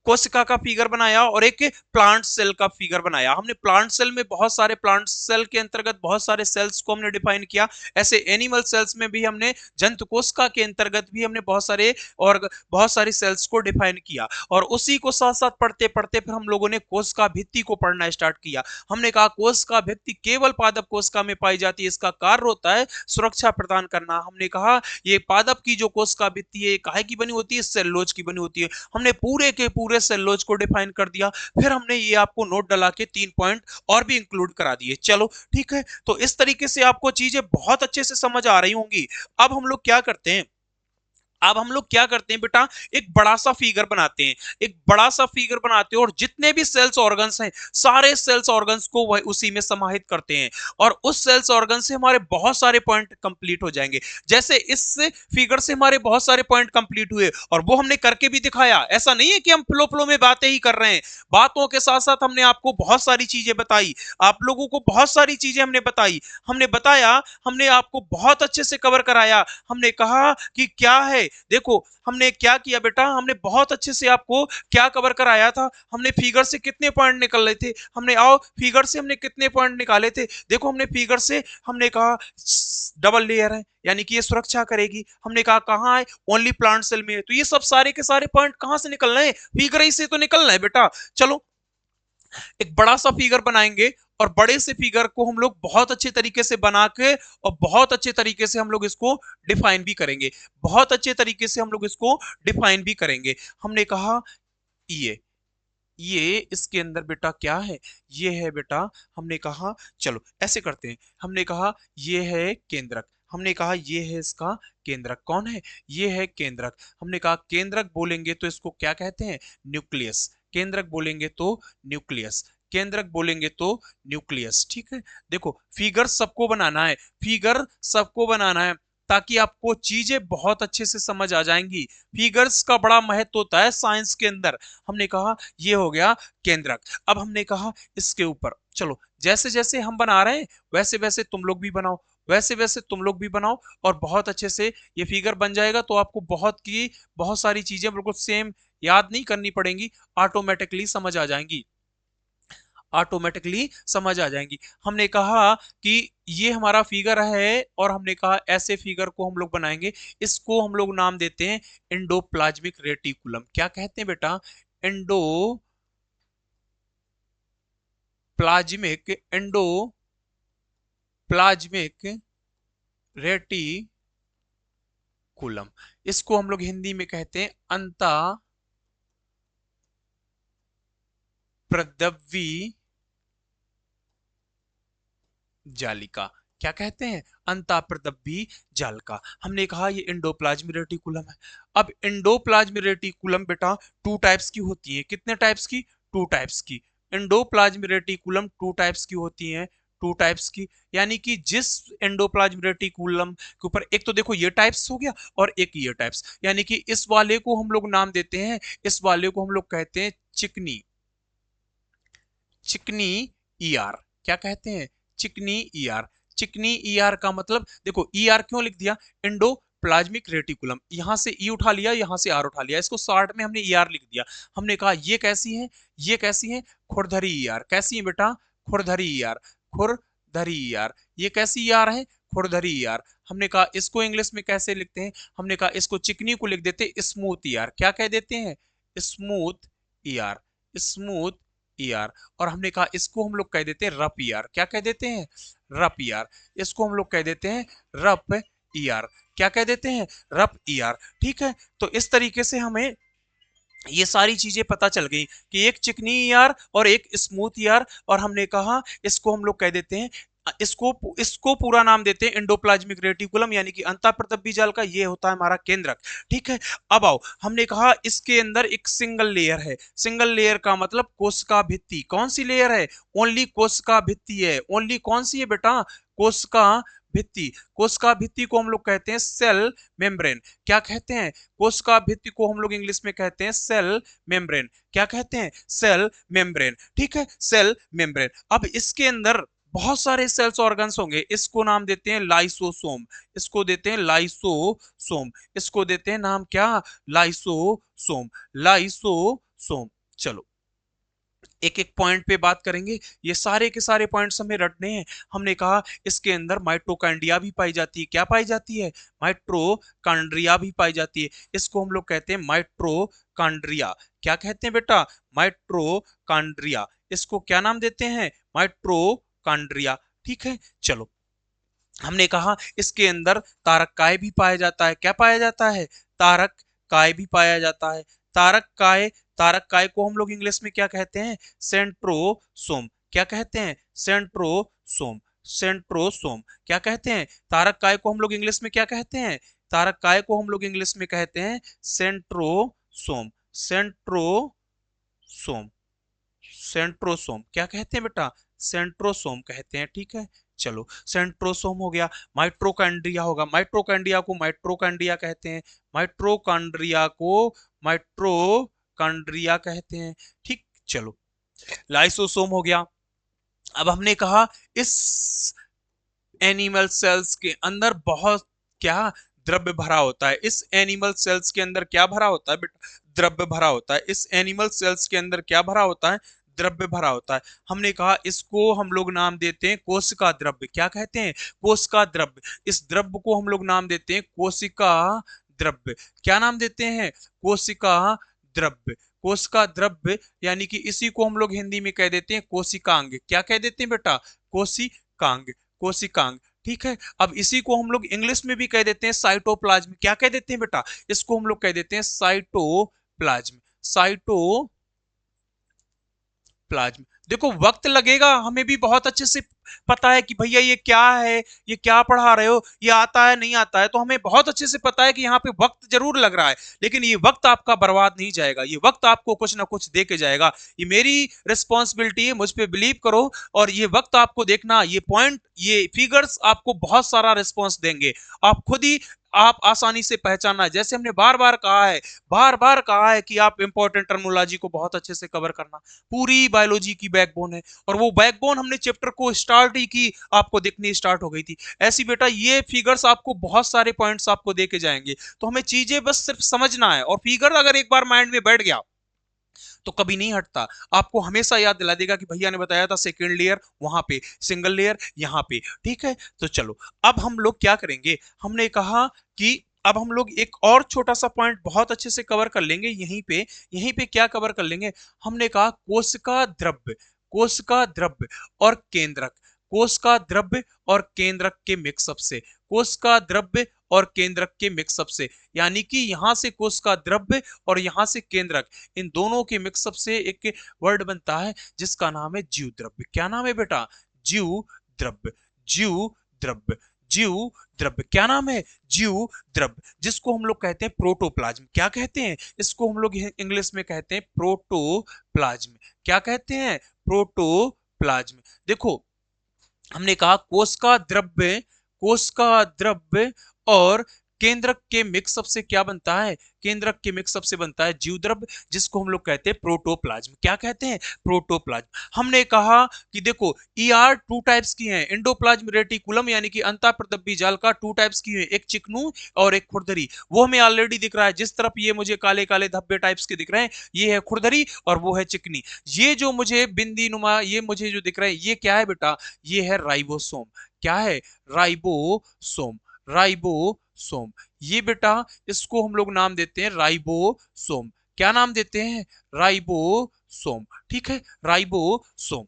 कोशिका का फिगर बनाया और एक प्लांट सेल का फिगर बनाया। हमने प्लांट सेल में बहुत सारे, प्लांट सेल के अंतर्गत बहुत सारे सेल्स को हमने डिफाइन किया, ऐसे एनिमल सेल्स में भी हमने, जंतु कोशिका के अंतर्गत भी हमने बहुत सारे और बहुत सारी सेल्स को डिफाइन किया। और उसी को साथ साथ पढ़ते पढ़ते फिर हम लोगों ने कोशिका भित्ति को पढ़ना स्टार्ट किया। हमने कहा कोशिका भित्ति केवल पादप कोशिका में पाई जाती है, इसका कार्य होता है सुरक्षा प्रदान करना। हमने कहा ये पादप की जो कोशिका भित्ति है काहे की बनी होती है, सेलुलोज की बनी होती है। हमने पूरे के पूरे पूरे सेलुलोज को डिफाइन कर दिया, फिर हमने ये आपको नोट डला के 3 पॉइंट और भी इंक्लूड करा दिए। चलो ठीक है, तो इस तरीके से आपको चीजें बहुत अच्छे से समझ आ रही होंगी। अब हम लोग क्या करते हैं, अब हम लोग क्या करते हैं बेटा, एक बड़ा सा फिगर बनाते हैं, एक बड़ा सा फिगर बनाते हैं और जितने भी सेल्स ऑर्गन्स हैं सारे सेल्स ऑर्गन्स को वह उसी में समाहित करते हैं और उस सेल्स ऑर्गन से हमारे बहुत सारे पॉइंट कंप्लीट हो जाएंगे। जैसे इस फिगर से हमारे बहुत सारे पॉइंट कंप्लीट हुए और वो हमने करके भी दिखाया। ऐसा नहीं है कि हम फ्लो फ्लो में बातें ही कर रहे हैं, बातों के साथ साथ हमने आपको बहुत सारी चीजें बताई, आप लोगों को बहुत सारी चीजें हमने बताई, हमने बताया, हमने आपको बहुत अच्छे से कवर कराया। हमने कहा कि क्या है, देखो हमने क्या किया बेटा, हमने बहुत अच्छे से आपको क्या कवर कराया था। हमने फिगर से कितने पॉइंट निकल रहे थे, हमने आओ फिगर से हमने कितने पॉइंट निकाले थे। देखो हमने फिगर से हमने कहा डबल लेयर है यानी कि ये सुरक्षा करेगी। हमने कहा कहां है, ओनली प्लांट सेल में है। तो ये सब सारे के सारे पॉइंट कहां से निकल रहे हैं, फिगर ही से तो निकल रहे हैं बेटा। चलो एक बड़ा सा फिगर बनाएंगे और बड़े से फिगर को हम लोग बहुत अच्छे तरीके से बना के और बहुत अच्छे तरीके से हम लोग इसको डिफाइन भी करेंगे, बहुत अच्छे तरीके से हम लोग इसको डिफाइन भी करेंगे। हमने कहा ये इसके अंदर बेटा क्या है, ये है बेटा, हमने कहा चलो ऐसे करते हैं, हमने कहा ये है केंद्रक, हमने कहा ये है इसका केंद्रक। कौन है, ये है केंद्रक। हमने कहा केंद्रक बोलेंगे तो इसको क्या कहते हैं, न्यूक्लियस। केंद्रक बोलेंगे तो न्यूक्लियस, केंद्रक बोलेंगे तो न्यूक्लियस। ठीक है, देखो फिगर सबको बनाना है, फिगर सबको बनाना है ताकि आपको चीजें बहुत अच्छे से समझ आ जाएंगी। फिगर्स का बड़ा महत्व होता है साइंस के अंदर। हमने कहा ये हो गया केंद्रक। अब हमने कहा इसके ऊपर चलो जैसे जैसे हम बना रहे हैं वैसे वैसे तुम लोग भी बनाओ, वैसे वैसे तुम लोग भी बनाओ और बहुत अच्छे से ये फिगर बन जाएगा। तो आपको बहुत सारी चीजें बिल्कुल सेम याद नहीं करनी पड़ेंगी, ऑटोमेटिकली समझ आ जाएंगी, ऑटोमेटिकली समझ आ जाएंगी। हमने कहा कि ये हमारा फिगर है और हमने कहा ऐसे फिगर को हम लोग बनाएंगे, इसको हम लोग नाम देते हैं एंडोप्लाज्मिक रेटिकुलम। क्या कहते हैं बेटा, एंडोप्लाज्मिक रेटिकुलम। इसको हम लोग हिंदी में कहते हैं अंता प्रदव्य जालिका। क्या कहते हैं, अंताप्रदब्बी जालिका। हमने कहा ये एंडोप्लाज्मिक रेटिकुलम है। अब एंडोप्लाज्मिक रेटिकुलम बेटा टू टाइप्स की होती है। कितने टाइप्स की, टू टाइप्स की। एंडोप्लाज्मिक रेटिकुलम टू टाइप्स की होती है, टू टाइप्स की। यानी कि जिस एंडोप्लाज्मिक रेटिकुलम के ऊपर एक तो देखो ये टाइप्स हो गया और एक ये टाइप्स, यानी कि इस वाले को हम लोग नाम देते हैं, इस वाले को हम लोग कहते हैं चिकनी, चिकनी ईआर। क्या कहते हैं, चिकनी ईआर। चिकनी ईआर का मतलब देखो ईआर क्यों लिख दिया, इंडो प्लाज्मिक रेटिकुलम, यहां से ई उठा लिया यहां से आर उठा लिया, इसको शॉर्ट में हमने ईआर लिख दिया। हमने कहा ये कैसी है, ये कैसी है, खुरधरी ईआर। कैसी है बेटा, खुरधरी ईआर, खुरधरी ईआर। ये कैसी ईआर है, खुरधरी ईआर। हमने कहा इसको इंग्लिश में कैसे लिखते हैं, हमने कहा इसको चिकनी को लिख देते स्मूथ ईआर। क्या कह देते हैं, स्मूथ ईआर, स्मूथ ईआर। और हमने कहा इसको हम लोग कह देते हैं रफ ईआर। क्या कह देते हैं, रफ ईआर। इसको हम लोग कह देते हैं रफ ईआर। क्या कह देते हैं, रफ ईआर। ठीक है, तो इस तरीके से हमें ये सारी चीजें पता चल गई कि एक चिकनी ईआर और एक स्मूथ ईआर। और हमने कहा इसको हम लोग कह देते हैं, इसको इसको पूरा नाम देते हैं एंडोप्लाज्मिक रेटिकुलम, यानी कि अंतःप्रदब्बी जाल का ये होता है हमारा केंद्रक। ठीक है, अब आओ, हमने कहा इसके अंदर एक सिंगल लेयर है। सिंगल लेयर का मतलब कोशिका भित्ति। कौन सी लेयर है, ओनली कोशिका भित्ति है। ओनली कौन सी है बेटा, कोशिका भित्ति। कोशिका भित्ति को हम लोग कहते हैं सेल मेम्ब्रेन। क्या कहते हैं, कोशिका भित्ति को हम लोग इंग्लिश में कहते हैं सेल मेम्ब्रेन। क्या कहते हैं, सेल मेम्ब्रेन। ठीक है, सेल मेम्ब्रेन। अब इसके अंदर बहुत सारे सेल्स ऑर्गन्स होंगे, इसको नाम देते हैं लाइसोसोम, इसको देते हैं लाइसोसोम, इसको देते हैं नाम क्या, लाइसोसोम, लाइसोसोम। चलो एक एक पॉइंट पे बात करेंगे, ये सारे के सारे पॉइंट्स हमें रटने हैं। हमने कहा इसके अंदर माइटोकॉन्ड्रिया भी पाई जाती है। क्या पाई जाती है, माइट्रोकॉन्ड्रिया भी पाई जाती है। इसको हम लोग कहते हैं माइट्रोकॉन्ड्रिया। क्या कहते हैं बेटा, माइट्रोकॉन्ड्रिया। इसको क्या नाम देते हैं, माइट्रोकॉन्ड्रिया। ठीक है, चलो हमने कहा इसके अंदर तारक काय भी पाया जाता है। क्या पाया जाता है, तारक काय भी पाया जाता है। तारक काय तारक काय को हम लोग इंग्लिश में क्या कहते हैं? सेंट्रोसोम। क्या कहते हैं? सेंट्रोसोम। सेंट्रोसोम। क्या कहते हैं? तारक काय को हम लोग इंग्लिश में क्या कहते हैं? तारक काय को हम लोग इंग्लिश में कहते हैं सेंट्रोसोम। सेंट्रोसोम। सेंट्रोसोम क्या कहते हैं बेटा? सेंट्रोसोम कहते हैं। ठीक है, चलो सेंट्रोसोम हो गया। माइट्रोकांड्रिया होगा, माइट्रोकांड्रिया को माइट्रोकांड्रिया कहते हैं, माइट्रोकांड्रिया को माइट्रोकांड्रिया कहते हैं। ठीक, चलो लाइसोसोम हो गया। अब हमने कहा इस एनिमल सेल्स के अंदर बहुत क्या द्रव्य भरा होता है। इस एनिमल सेल्स के अंदर क्या भरा होता है बेटा? द्रव्य भरा होता है। इस एनिमल सेल्स के अंदर क्या भरा होता है? द्रव्य भरा होता है। हमने कहा इसको हम लोग नाम देते हैं कोशिका द्रव्य। क्या कहते हैं? कोशिका द्रव्य। इस द्रव्य को हम लोग नाम देते हैं कोशिका द्रव्य। क्या नाम देते हैं? कोशिका द्रव्य। कोशिका द्रव्य यानी कि इसी को हम लोग हिंदी में कह देते हैं कोशिकांग। क्या कह देते हैं बेटा? कोशिकांग। कोशिकांग। ठीक है, अब इसी को हम लोग इंग्लिश में भी कह देते हैं साइटोप्लाज्म। क्या कह देते हैं बेटा? इसको हम लोग कह देते हैं साइटोप्लाज्म। साइटोप्लाज्म। देखो वक्त लगेगा, हमें भी बहुत अच्छे से पता है कि भैया ये क्या है, ये क्या पढ़ा रहे हो, ये आता है नहीं आता है, तो हमें बहुत अच्छे से पता है कि यहाँ पे वक्त जरूर लग रहा है, लेकिन ये वक्त आपका बर्बाद नहीं जाएगा, ये वक्त आपको कुछ ना कुछ दे के जाएगा। ये मेरी रिस्पॉन्सिबिलिटी है, मुझ पे बिलीव करो। और ये वक्त आपको देखना, ये पॉइंट, ये फिगर्स आपको बहुत सारा रिस्पॉन्स देंगे। आप खुद ही आप आसानी से पहचानना। जैसे हमने बार बार कहा है, बार बार कहा है कि आप इंपॉर्टेंट टर्मिनोलॉजी को बहुत अच्छे से कवर करना। पूरी बायोलॉजी की बैकबोन है, और वो बैकबोन हमने चैप्टर को स्टार्ट ही की, आपको दिखनी स्टार्ट हो गई थी। ऐसी बेटा ये फिगर्स आपको बहुत सारे पॉइंट्स आपको दे के जाएंगे, तो हमें चीजें बस सिर्फ समझना है। और फिगर अगर एक बार माइंड में बैठ गया तो कभी नहीं हटता, आपको हमेशा याद दिला देगा कि भैया ने बताया था सेकेंड लेयर वहां पे, सिंगल लेयर यहाँ पे। ठीक है, तो चलो अब हम लोग क्या करेंगे, हमने कहा कि अब हम लोग एक और छोटा सा पॉइंट बहुत अच्छे से कवर कर लेंगे यहीं पे। यहीं पे क्या कवर कर लेंगे, हमने कहा कोशिका द्रव्य। कोशिका द्रव्य और केंद्रक। कोशिका द्रव्य और केंद्रक के मिक्सअप से। कोशिका द्रव्य और केंद्रक के मिक्सअप से, यानी कि यहां से कोशिका द्रव्य और यहां से केंद्रक, इन दोनों के मिक्सअप से एक वर्ड बनता है जिसका नाम है जीव द्रव्य। क्या नाम है बेटा? जीव द्रव्य। जीव द्रव्य। जीव द्रव्य क्या नाम है? जीव द्रव्य, जिसको हम लोग कहते हैं प्रोटोप्लाज्म। क्या कहते हैं इसको? हम लोग इंग्लिश में कहते हैं प्रोटोप्लाज्म। क्या कहते हैं? प्रोटोप्लाज्म। देखो हमने कहा कोशिका द्रव्य, कोशिका द्रव्य और केंद्रक के मिक्सअप से क्या बनता है? केंद्रक के मिक्सअप से बनता है जीव द्रव्य, जिसको हम लोग कहते हैं प्रोटोप्लाज्म। क्या कहते हैं? प्रोटोप्लाज्म। हमने कहा कि देखो ईआर टू टाइप्स की हैं, एंडोप्लाज्म रेटिकुलम यानी कि अंतःप्रदब्बी जाल का टू टाइप्स की है, एक चिकनू और एक खुरदरी। वो हमें ऑलरेडी दिख रहा है, जिस तरफ ये मुझे काले काले धब्बे टाइप्स के दिख रहे हैं, ये है खुरदरी और वो है चिकनी। ये जो मुझे बिंदी नुमा ये मुझे जो दिख रहा है, ये क्या है बेटा? ये है राइबोसोम। क्या है? राइबोसोम। राइबोसोम। ये बेटा इसको हम लोग नाम देते हैं राइबोसोम। क्या नाम देते हैं? राइबोसोम। ठीक है, राइबोसोम।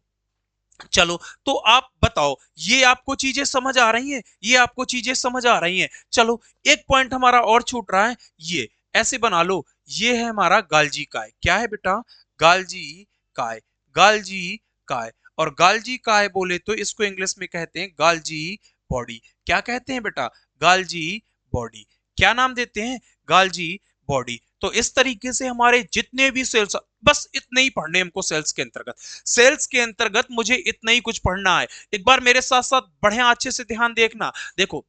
चलो तो आप बताओ, ये आपको चीजें समझ आ रही हैं? ये आपको चीजें समझ आ रही हैं? चलो एक पॉइंट हमारा और छूट रहा है, ये ऐसे बना लो, ये है हमारा गाल्जी काय। क्या है बेटा? गाल्जी काय। गाल्जी काय। और गाल्जी काय बोले तो इसको इंग्लिश में कहते हैं गाल्जी बॉडी। क्या कहते हैं बेटा? गाल्जी बॉडी। क्या नाम देते हैं? गाल्जी बॉडी। तो इस तरीके से हमारे जितने भी सेल्स, बस इतने ही पढ़ने हमको सेल्स के अंतर्गत। सेल्स के अंतर्गत मुझे इतना ही कुछ पढ़ना है। एक बार मेरे साथ साथ बढ़िया अच्छे से ध्यान देखना। देखो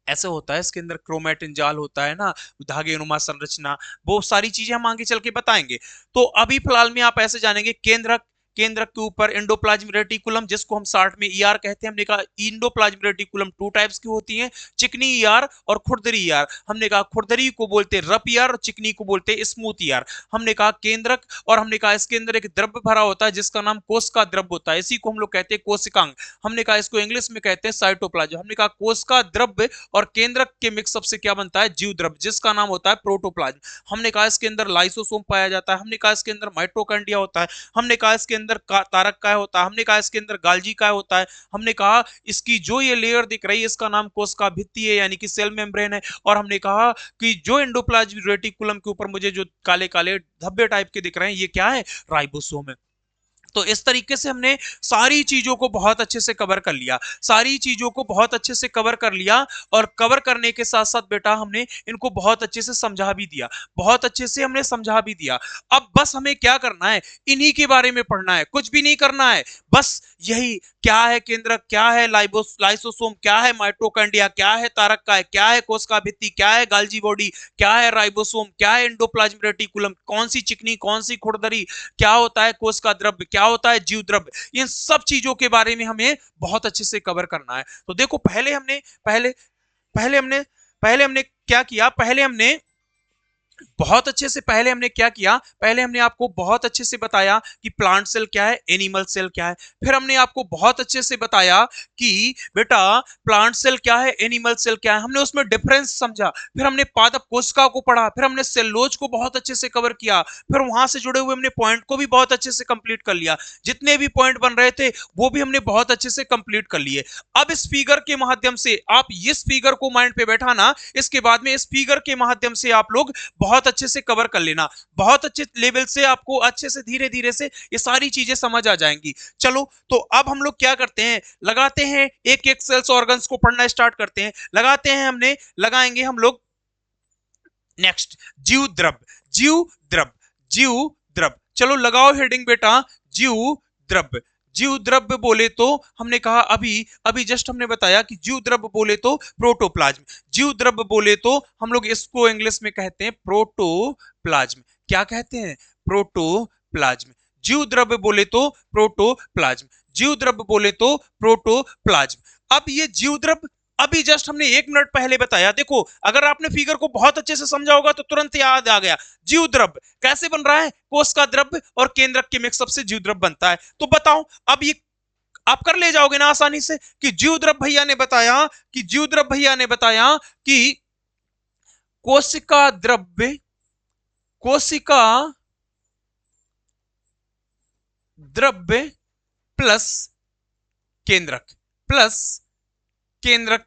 ऐसे होता है, इसके अंदर क्रोमेटिन जाल होता है ना, धागे नुमा संरचना, वो सारी चीजें हम आगे चल के बताएंगे। तो अभी फिलहाल में आप ऐसे जानेंगे केंद्रक, केंद्रक के ऊपर एंडोप्लाज्म रेटिकुलम, जिसको हम शॉर्ट में ईआर कहते हैं। हमने कहा इंडोप्लाज्म रेटिकुलम टू टाइप्स की होती हैं, चिकनी ईआर और खुरदरी ईआर। हमने कहा खुरदरी को बोलते हैं रफ ईआर और चिकनी को बोलते हैं स्मूथ ईआर। हमने कहा केंद्रक, और हमने कहा इसके अंदर एक द्रव्य भरा होता है जिसका नाम कोशिका द्रव्य होता है, इसी को हम लोग कहते हैं कोशिकांग। हमने कहा इसको इंग्लिश में कहते हैं साइटोप्लाज्म। हमने कहा कोशिका द्रव्य और केंद्रक के मिक्सअप से क्या बनता है? जीव द्रव्य, जिसका नाम होता है प्रोटोप्लाज्म। हमने कहा इसके अंदर लाइसोसोम पाया जाता है। हमने कहा इसके अंदर माइटोकॉन्ड्रिया होता है। हमने कहा इसके अंदर अंदर तारक काय होता है, हमने कहा इसके अंदर गाल्जी काय होता है, हमने कहा इसकी जो ये लेयर दिख रही है इसका नाम कोशिका भित्ति है यानी कि सेल मेम्ब्रेन है, और हमने कहा कि जो एंडोप्लाज्मिक रेटिकुलम के ऊपर मुझे जो काले काले धब्बे टाइप के दिख रहे हैं ये क्या है, राइबोसोम है। तो इस तरीके से हमने सारी चीजों को बहुत अच्छे से कवर कर लिया, सारी चीजों को बहुत अच्छे से कवर कर लिया, और कवर करने के साथ साथ बेटा हमने इनको बहुत अच्छे से समझा भी दिया, बहुत अच्छे से हमने समझा भी दिया। अब बस हमें क्या करना है, इन्हीं के बारे में पढ़ना है, कुछ भी नहीं करना है, बस यही क्या है केंद्रक, क्या है लाइसोसोम, क्या है माइटोकॉन्ड्रिया, क्या है तारक काय, क्या है कोशिका भित्ति, क्या है गाल्जी बॉडी, क्या है राइबोसोम, क्या है एंडोप्लाज्मिक रेटिकुलम, कौन सी चिकनी कौन सी खुरदरी, क्या होता है कोशिका द्रव्य, क्या होता है जीव द्रव्य, इन सब चीजों के बारे में हमें बहुत अच्छे से कवर करना है। तो देखो पहले हमने क्या किया, पहले हमने क्या किया, पहले हमने आपको बहुत अच्छे से बताया कि प्लांट सेल क्या है, एनिमल सेल क्या है। फिर हमने आपको बहुत अच्छे से बताया कि बेटा प्लांट सेल क्या है, एनिमल सेल क्या है, हमने उसमें डिफरेंस समझा। फिर हमने पादप कोशिका को पढ़ा, फिर हमने सेलुलोज को बहुत अच्छे से कवर किया, फिर वहां से जुड़े हुए हमने पॉइंट को भी बहुत अच्छे से कंप्लीट कर लिया, जितने भी पॉइंट बन रहे थे वो भी हमने बहुत अच्छे से कंप्लीट कर लिए। अब इस फिगर के माध्यम से आप इस फिगर को माइंड पे बैठाना, इसके बाद में इस फिगर के माध्यम से आप लोग बहुत अच्छे से कवर कर लेना, बहुत अच्छे लेवल से आपको अच्छे से धीरे धीरे से ये सारी चीजें समझ आ जाएंगी। चलो तो अब हम लोग क्या करते हैं, लगाते हैं एक एक सेल्स ऑर्गन्स को पढ़ना स्टार्ट करते हैं, लगाएंगे हम लोग नेक्स्ट जीव द्रव्य, जीव द्रव्य, चलो लगाओ हेडिंग बेटा, जीव द्रव्य। जीव द्रव्य बोले तो हमने कहा अभी अभी जस्ट हमने बताया कि जीव द्रव्य बोले तो प्रोटोप्लाज्म, जीव द्रव्य बोले तो हम लोग इसको इंग्लिश में कहते हैं प्रोटोप्लाज्म। क्या कहते हैं, प्रोटोप्लाज्म। जीव द्रव्य बोले तो प्रोटोप्लाज्म, जीव द्रव्य बोले तो प्रोटोप्लाज्म। अब ये जीव द्रव्य अभी जस्ट हमने 1 मिनट पहले बताया, देखो अगर आपने फिगर को बहुत अच्छे से समझा होगा तो तुरंत याद आ गया। जीव द्रव्य कैसे बन रहा है, कोशिका द्रव्य और केंद्रक के मिक्सअप से जीव द्रव्य बनता है। तो बताओ अब ये आप कर ले जाओगे ना आसानी से कि जीव द्रव्य भैया ने बताया कि कोशिका द्रव्य प्लस केंद्रक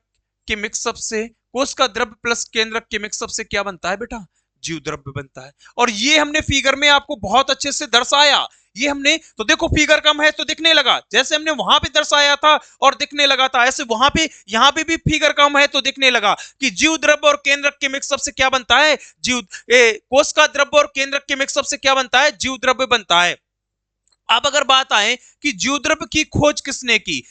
के मिक्सअप से, कोशिका द्रव्य प्लस केंद्रक के मिक्सअप से क्या बनता है बेटा, जीव द्रव्य बनता है। और ये हमने फिगर में आपको बहुत अच्छे से दर्शाया, ये हमने तो देखो फिगर कम है तो दिखने लगा, जैसे हमने वहां पे दर्शाया था और दिखने लगा था, ऐसे वहां पे यहां पे भी फिगर कम है तो दिखने लगा कि जीव द्रव्य और केंद्रक के मिक्सअप से क्या बनता है, कोशिका द्रव्य और केंद्रक के मिक्सअप से क्या बनता है, जीव द्रव्य बनता है। अब अगर बात आए कि जीव द्रव्य की खोज किसने की,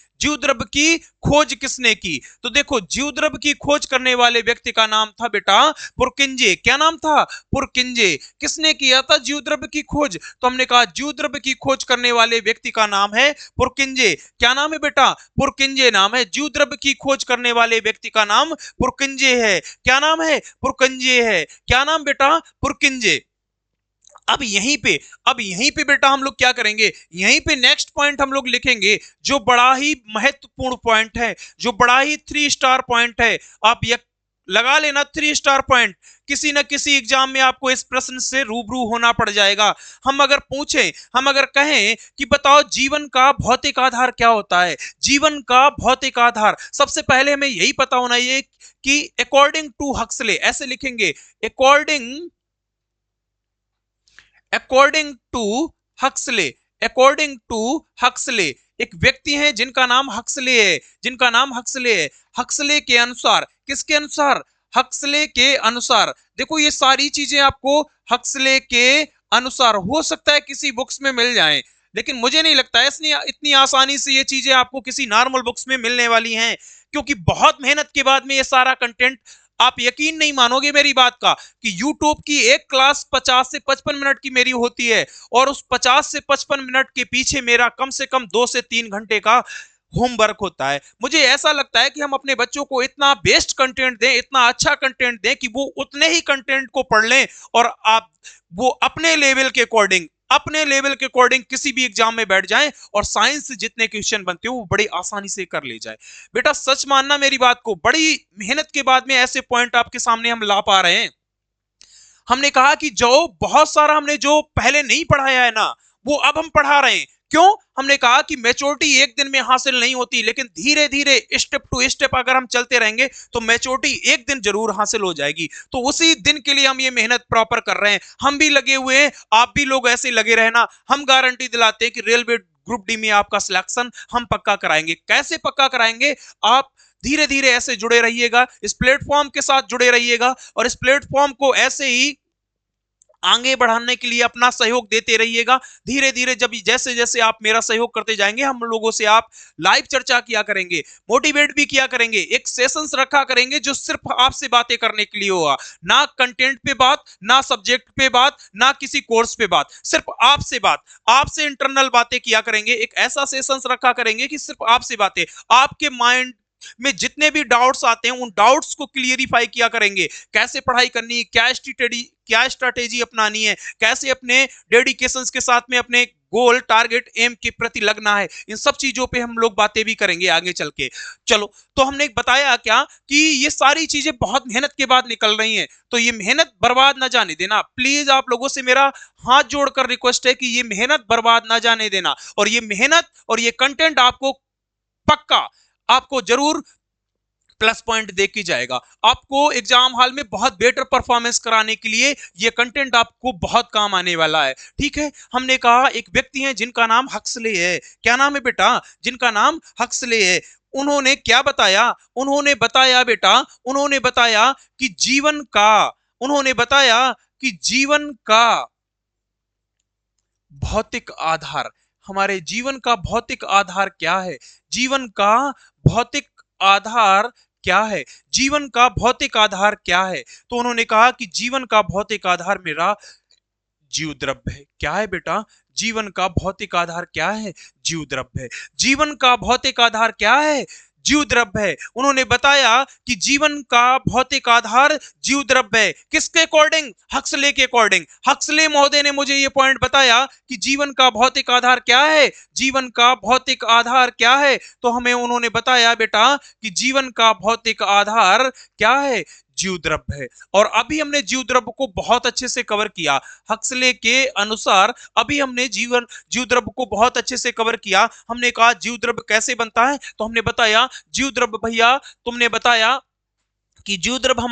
तो देखो जीव द्रव्य की खोज करने वाले व्यक्ति का नाम था बेटा पुरकिंजे। क्या नाम था, पुरकिंजे। किसने किया था जीव द्रव्य की खोज, तो हमने कहा जीव द्रव्य की खोज करने वाले व्यक्ति का नाम है पुरकिंजे। क्या नाम है बेटा, पुरकिंजे नाम है। जीव द्रव्य की खोज करने वाले व्यक्ति का नाम पुरकिंजे है। क्या नाम है, पुरकिंजे है। क्या नाम बेटा, पुरकिंजे। अब यहीं पे बेटा हम लोग क्या करेंगे, यहीं पे नेक्स्ट पॉइंट हम लोग लिखेंगे जो बड़ा ही महत्वपूर्ण पॉइंट है, जो बड़ा ही 3 स्टार पॉइंट है। आप ये लगा लेना 3 स्टार पॉइंट, किसी न किसी एग्जाम में आपको इस प्रश्न से रूबरू होना पड़ जाएगा। हम अगर कहें कि बताओ जीवन का भौतिक आधार क्या होता है, जीवन का भौतिक आधार, सबसे पहले हमें यही पता होना ये कि अकॉर्डिंग टू हक्सले, ऐसे लिखेंगे अकॉर्डिंग टू हक्सले, एक व्यक्ति है जिनका नाम हक्सले है, हक्सले के अनुसार, किसके अनुसार, हक्सले के अनुसार। देखो ये सारी चीजें आपको हक्सले के अनुसार हो सकता है किसी बुक्स में मिल जाएं, लेकिन मुझे नहीं लगता है इतनी आसानी से ये चीजें आपको किसी नॉर्मल बुक्स में मिलने वाली हैं, क्योंकि बहुत मेहनत के बाद में ये सारा कंटेंट, आप यकीन नहीं मानोगे मेरी बात का कि YouTube की एक क्लास 50 से 55 मिनट की मेरी होती है, और उस 50 से 55 मिनट के पीछे मेरा कम से कम 2 से 3 घंटे का होमवर्क होता है। मुझे ऐसा लगता है कि हम अपने बच्चों को इतना बेस्ट कंटेंट दें, इतना अच्छा कंटेंट दें कि वो उतने ही कंटेंट को पढ़ लें, और आप वो अपने लेवल के अकॉर्डिंग किसी भी एग्जाम में बैठ जाएं और साइंस से जितने क्वेश्चन बनते हो वो बड़ी आसानी से कर ले जाए। बेटा सच मानना मेरी बात को, बड़ी मेहनत के बाद में ऐसे पॉइंट आपके सामने हम ला पा रहे हैं। हमने कहा कि जो बहुत सारा हमने जो पहले नहीं पढ़ाया है ना, वो अब हम पढ़ा रहे हैं। क्यों? हमने कहा कि मैच्योरिटी एक दिन में हासिल नहीं होती, लेकिन धीरे धीरे स्टेप टू स्टेप अगर हम चलते रहेंगे तो मैच्योरिटी एक दिन जरूर हासिल हो जाएगी। तो उसी दिन के लिए हम ये मेहनत प्रॉपर कर रहे हैं, हम भी लगे हुए हैं, आप भी लोग ऐसे लगे रहना। हम गारंटी दिलाते हैं कि रेलवे ग्रुप डी में आपका सिलेक्शन हम पक्का कराएंगे। कैसे पक्का कराएंगे? आप धीरे धीरे ऐसे जुड़े रहिएगा, इस प्लेटफॉर्म के साथ जुड़े रहिएगा, और इस प्लेटफॉर्म को ऐसे ही आगे बढ़ाने के लिए अपना सहयोग देते रहिएगा। धीरे धीरे जब जैसे जैसे आप मेरा सहयोग करते जाएंगे, हम लोगों से आप लाइव चर्चा किया करेंगे, मोटिवेट भी किया करेंगे, एक सेशंस रखा करेंगे जो सिर्फ आपसे बातें करने के लिए होगा, ना कंटेंट पे बात, ना सब्जेक्ट पे बात, ना किसी कोर्स पे बात, सिर्फ आपसे बात, आपसे इंटरनल बातें किया करेंगे। एक ऐसा सेशंस रखा करेंगे कि सिर्फ आपसे बातें, आपके माइंड में जितने भी डाउट्स आते हैं उन डाउट्स को क्लियरिफाई किया करेंगे। कैसे पढ़ाई करनी है, क्या स्ट्रेटेजी अपनानी है, कैसे अपने डेडिकेशंस के साथ में अपने गोल, टारगेट, एम के प्रति लगना है, इन सब चीजों पे हम लोग बातें भी करेंगे आगे चल के। चलो, तो हमने बताया क्या कि ये सारी चीजें बहुत मेहनत के बाद निकल रही हैं, तो ये मेहनत बर्बाद ना जाने देना। प्लीज आप लोगों से मेरा हाथ जोड़कर रिक्वेस्ट है कि ये मेहनत बर्बाद ना जाने देना, और ये मेहनत और ये कंटेंट आपको पक्का, आपको जरूर प्लस पॉइंट दे के जाएगा। आपको एग्जाम हॉल में बहुत बेटर परफॉर्मेंस कराने के लिए ये कंटेंट आपको बहुत काम आने वाला है। ठीक है, हमने कहा एक व्यक्ति है जिनका नाम हक्सले है। क्या नाम है बेटा? जिनका नाम हक्सले है। उन्होंने क्या बताया? उन्होंने बताया बेटा, उन्होंने बताया कि जीवन का, उन्होंने बताया कि जीवन का भौतिक आधार, हमारे जीवन का भौतिक आधार क्या है? जीवन का भौतिक आधार क्या है? जीवन का भौतिक आधार क्या है? तो उन्होंने कहा कि जीवन का भौतिक आधार मेरा जीव द्रव्य है। क्या है बेटा? जीवन का भौतिक आधार क्या है? जीव द्रव्य है। जीवन का भौतिक आधार क्या है? जीव द्रव्य है। उन्होंने बताया कि जीवन का भौतिक आधार जीव द्रव्य है। किसके अकॉर्डिंग? हक्सले के अकॉर्डिंग। हक्सले महोदय ने मुझे यह पॉइंट बताया कि जीवन का भौतिक आधार क्या है? जीवन का भौतिक आधार क्या है? तो हमें उन्होंने बताया बेटा कि जीवन का भौतिक आधार क्या है? जीव द्रव्य है। और अभी हमने जीव द्रव्य को बहुत अच्छे से कवर किया। हक्सले के अनुसार अभी हमने जीव द्रव्य को बहुत अच्छे से कवर किया। हमने कहा जीव द्रव्य कैसे बनता है, तो हमने बताया जीव द्रव्य, भैया तुमने बताया कि जीव द्रव्य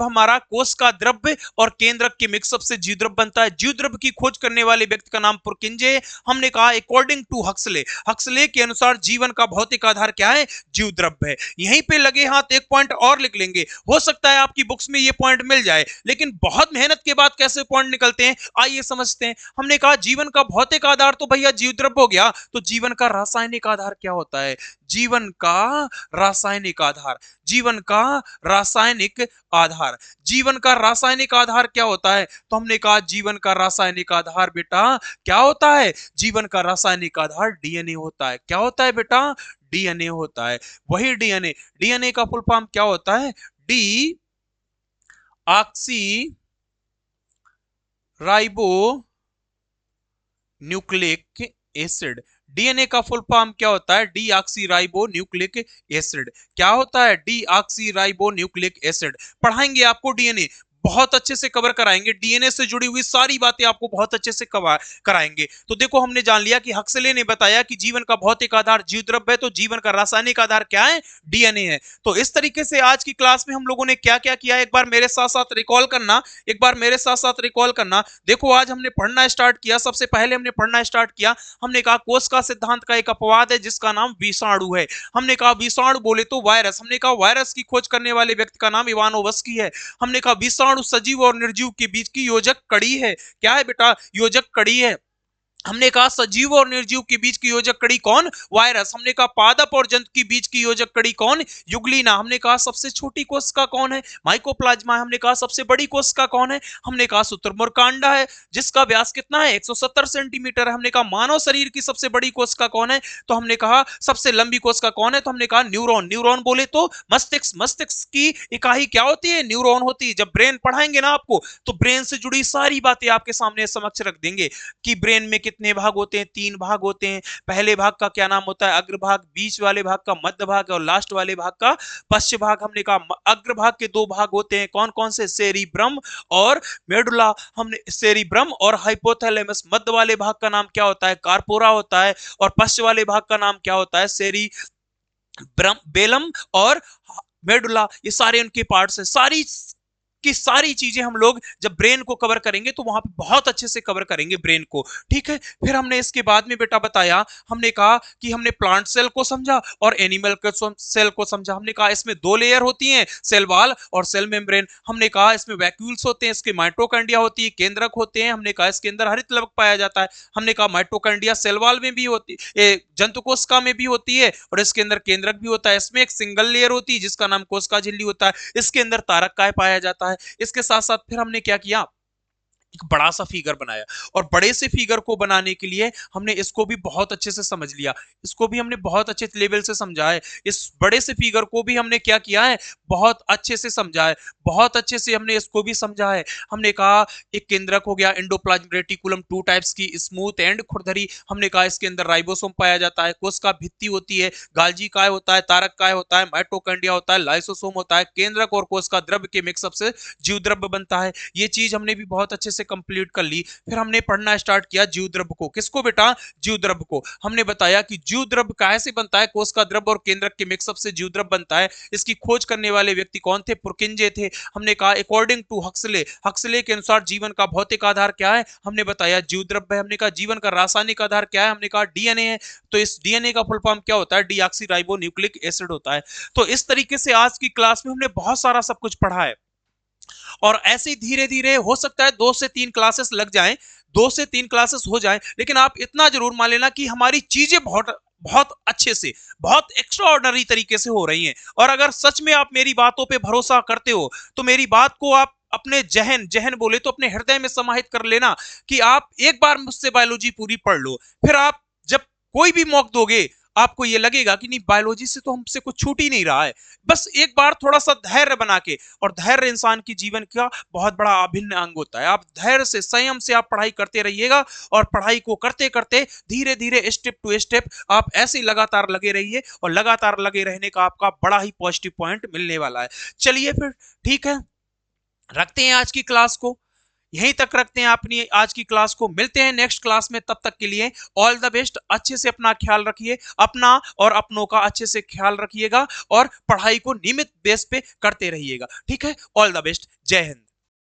हमारा कोष का द्रव्य और केंद्रक के मिक्सअप से जीव द्रव्य बनता है। जीव द्रव्य की खोज करने वाले व्यक्ति का नाम पुरकिंजे। हमने कहा अकॉर्डिंग टू हक्सले, हक्सले के अनुसार जीवन का भौतिक आधार क्या है? जीव द्रव्य है। यहीं पे लगे हाथ एक पॉइंट और लिख लेंगे, हो सकता है आपकी बुक्स में ये पॉइंट मिल जाए, लेकिन बहुत मेहनत के बाद कैसे पॉइंट निकलते हैं आइए समझते हैं। हमने कहा जीवन का भौतिक आधार तो भैया जीव द्रव्य हो गया, तो जीवन का रासायनिक आधार क्या होता है? जीवन का रासायनिक आधार, जीवन का रासायनिक आधार, जीवन का रासायनिक आधार क्या होता है? तो हमने कहा जीवन का रासायनिक आधार बेटा क्या होता है? जीवन का रासायनिक आधार डीएनए होता है। क्या होता है बेटा? डीएनए होता है। वही डीएनए, डीएनए का फुल फॉर्म क्या होता है? D oxy ribo nucleic acid. DNA का फुल फॉर्म क्या होता है? D oxy ribo nucleic acid. क्या होता है? D oxy ribo nucleic acid. पढ़ाएंगे आपको डीएनए, बहुत अच्छे से कवर कराएंगे, डीएनए से जुड़ी हुई सारी बातें आपको बहुत अच्छे से कराएंगे। तो देखो हमने जान लिया कि हक्सले ने बताया कि जीवन का भौतिक आधार जीव द्रव्य है, तो जीवन का रासायनिक आधार क्या है? डीएनए है। तो इस तरीके से आज की क्लास में हम लोगों ने क्या क्या किया, एक बार मेरे साथ साथ रिकॉल करना, एक बार मेरे साथ साथ रिकॉल करना। देखो आज हमने पढ़ना स्टार्ट किया, सबसे पहले हमने पढ़ना स्टार्ट किया, हमने कहा कोष का सिद्धांत का एक अपवाद है जिसका नाम विषाणु है। हमने कहा विषाणु बोले तो वायरस, हमने कहा वायरस की खोज करने वाले व्यक्ति का नाम इवानोवस्की है। हमने कहा विषाणु सजीव और निर्जीव के बीच की योजक कड़ी है। क्या है बेटा? योजक कड़ी है। हमने कहा सजीव और निर्जीव के बीच की योजक कड़ी कौन? वायरस। हमने कहा पादप और जंतु के बीच की योजक कड़ी कौन? युग्लिना। हमने कहा सबसे छोटी कोशिका कौन है? माइकोप्लाज्मा। हमने कहा सबसे बड़ी कोशिका कौन है? हमने कहा शुतुरमुर्ग कांडा है जिसका व्यास कितना है? 170 सेंटीमीटर है। हमने कहा मानव शरीर की सबसे बड़ी कोशिका कौन है? तो हमने कहा सबसे लंबी कोशिका कौन है? तो हमने कहा न्यूरॉन। न्यूरॉन बोले तो मस्तिष्क। मस्तिष्क की इकाई क्या होती है? न्यूरॉन होती है। जब ब्रेन पढ़ाएंगे ना आपको, तो ब्रेन से जुड़ी सारी बातें आपके सामने समक्ष रख देंगे कि ब्रेन में कितने भाग होते हैं? 3 भाग होते हैं। पहले भाग का क्या नाम होता है? अग्रभाग, बीच वाले भाग का मध्य भाग और लास्ट वाले भाग का पश्च भाग। हमने कहा अग्रभाग के 2 भाग होते हैं, कौन कौन से? सेरिब्रम और मेडुला। हमने सेरिब्रम और हाइपोथैलेमस। मध्य वाले भाग का नाम क्या होता है? कार्पोरा होता है। और पश्च वाले भाग का नाम क्या होता है? बेलम और मेडुला। ये सारे उनके पार्ट्स हैं। सारी की सारी चीजें हम लोग जब ब्रेन को कवर करेंगे तो वहां पे बहुत अच्छे से कवर करेंगे ब्रेन को, ठीक है। फिर हमने इसके बाद में बेटा बताया, हमने कहा कि हमने प्लांट सेल को समझा और एनिमल सेल को समझा। हमने कहा इसमें 2 लेयर होती हैं, सेल वॉल और सेल मेम्ब्रेन। हमने कहा इसमें वैक्यूल्स होते हैं, इसके माइटोकॉन्ड्रिया होती है, केंद्रक होते हैं। हमने कहा इसके अंदर हरित लवक पाया जाता है। हमने कहा माइटोकॉन्ड्रिया सेल वॉल में भी होती है, जंतु कोशिका में भी होती है, और इसके अंदर केंद्रक भी होता है। इसमें एक सिंगल लेयर होती है जिसका नाम कोशिका झिल्ली होता है। इसके अंदर तारक काय पाया जाता है। इसके साथ साथ फिर हमने क्या किया, एक बड़ा सा फिगर बनाया, और बड़े से फिगर को बनाने के लिए हमने इसको भी बहुत अच्छे से समझ लिया, इसको भी हमने बहुत अच्छे लेवल से समझा है। इस बड़े से फिगर को भी हमने क्या किया है, बहुत अच्छे से समझा है, बहुत अच्छे से हमने इसको भी समझा है। हमने कहा एक केंद्रक हो गया, एंडोप्लाज्मिक रेटिकुलम 2 टाइप्स की, स्मूथ एंड खुरदरी। हमने कहा इसके अंदर राइबोसोम पाया जाता है, कोशिका भित्ति होती है, गाल्जी काय होता है, तारक काय होता है, माइटोकॉन्ड्रिया होता है, लाइसोसोम होता है, केंद्रक और कोशिका द्रव्य के मिक्सअप से जीव द्रव्य बनता है। ये चीज हमने भी बहुत अच्छे से कंप्लीट कर ली। फिर हमने पढ़ना स्टार्ट किया जीव द्रव्य को। किसको बेटा? जीव द्रव्य को। हमने बताया कि जीव द्रव्य कैसे बनता है, कोशिका द्रव्य और केंद्रक के मिक्सअप से जीव द्रव्य बनता है। इसकी खोज करने वाले व्यक्ति कौन थे? पुरकिंजे थे। हमने कहा अकॉर्डिंग टू हक्सले, हक्सले के अनुसार जीवन का भौतिक आधार क्या है? हमने बताया जीव द्रव्य है। हमने कहा जीवन का रासायनिक आधार क्या है? हमने कहा डीएनए है। तो इस डीएनए का फुल फॉर्म क्या होता है? डीऑक्सीराइबोन्यूक्लिक एसिड होता है। तो इस तरीके से आज की क्लास में हमने बहुत सारा सब कुछ पढ़ा है, और ऐसे धीरे धीरे हो सकता है 2 से 3 क्लासेस लग जाएं, 2 से 3 क्लासेस हो जाएं, लेकिन आप इतना जरूर मान लेना कि हमारी चीजें बहुत बहुत अच्छे से, बहुत एक्स्ट्राऑर्डिनरी तरीके से हो रही हैं। और अगर सच में आप मेरी बातों पे भरोसा करते हो तो मेरी बात को आप अपने जहन जहन बोले तो अपने हृदय में समाहित कर लेना कि आप एक बार मुझसे बायोलॉजी पूरी पढ़ लो। फिर आप जब कोई भी मौक दोगे, आपको ये लगेगा कि नहीं, बायोलॉजी से तो हमसे कुछ छूट ही नहीं रहा है। बस एक बार थोड़ा सा धैर्य बना के, और धैर्य इंसान की जीवन का बहुत बड़ा अभिन्न अंग होता है। आप धैर्य से, संयम से आप पढ़ाई करते रहिएगा, और पढ़ाई को करते करते धीरे धीरे स्टेप टू स्टेप आप ऐसे लगातार लगे रहिए, और लगातार लगे रहने का आपका बड़ा ही पॉजिटिव पॉइंट मिलने वाला है। चलिए फिर ठीक है, रखते हैं आज की क्लास को, यहीं तक रखते हैं अपनी आज की क्लास को। मिलते हैं नेक्स्ट क्लास में, तब तक के लिए ऑल द बेस्ट। अच्छे से अपना ख्याल रखिए, अपना और अपनों का अच्छे से ख्याल रखिएगा, और पढ़ाई को नियमित बेस पे करते रहिएगा, ठीक है। ऑल द बेस्ट, जय हिंद।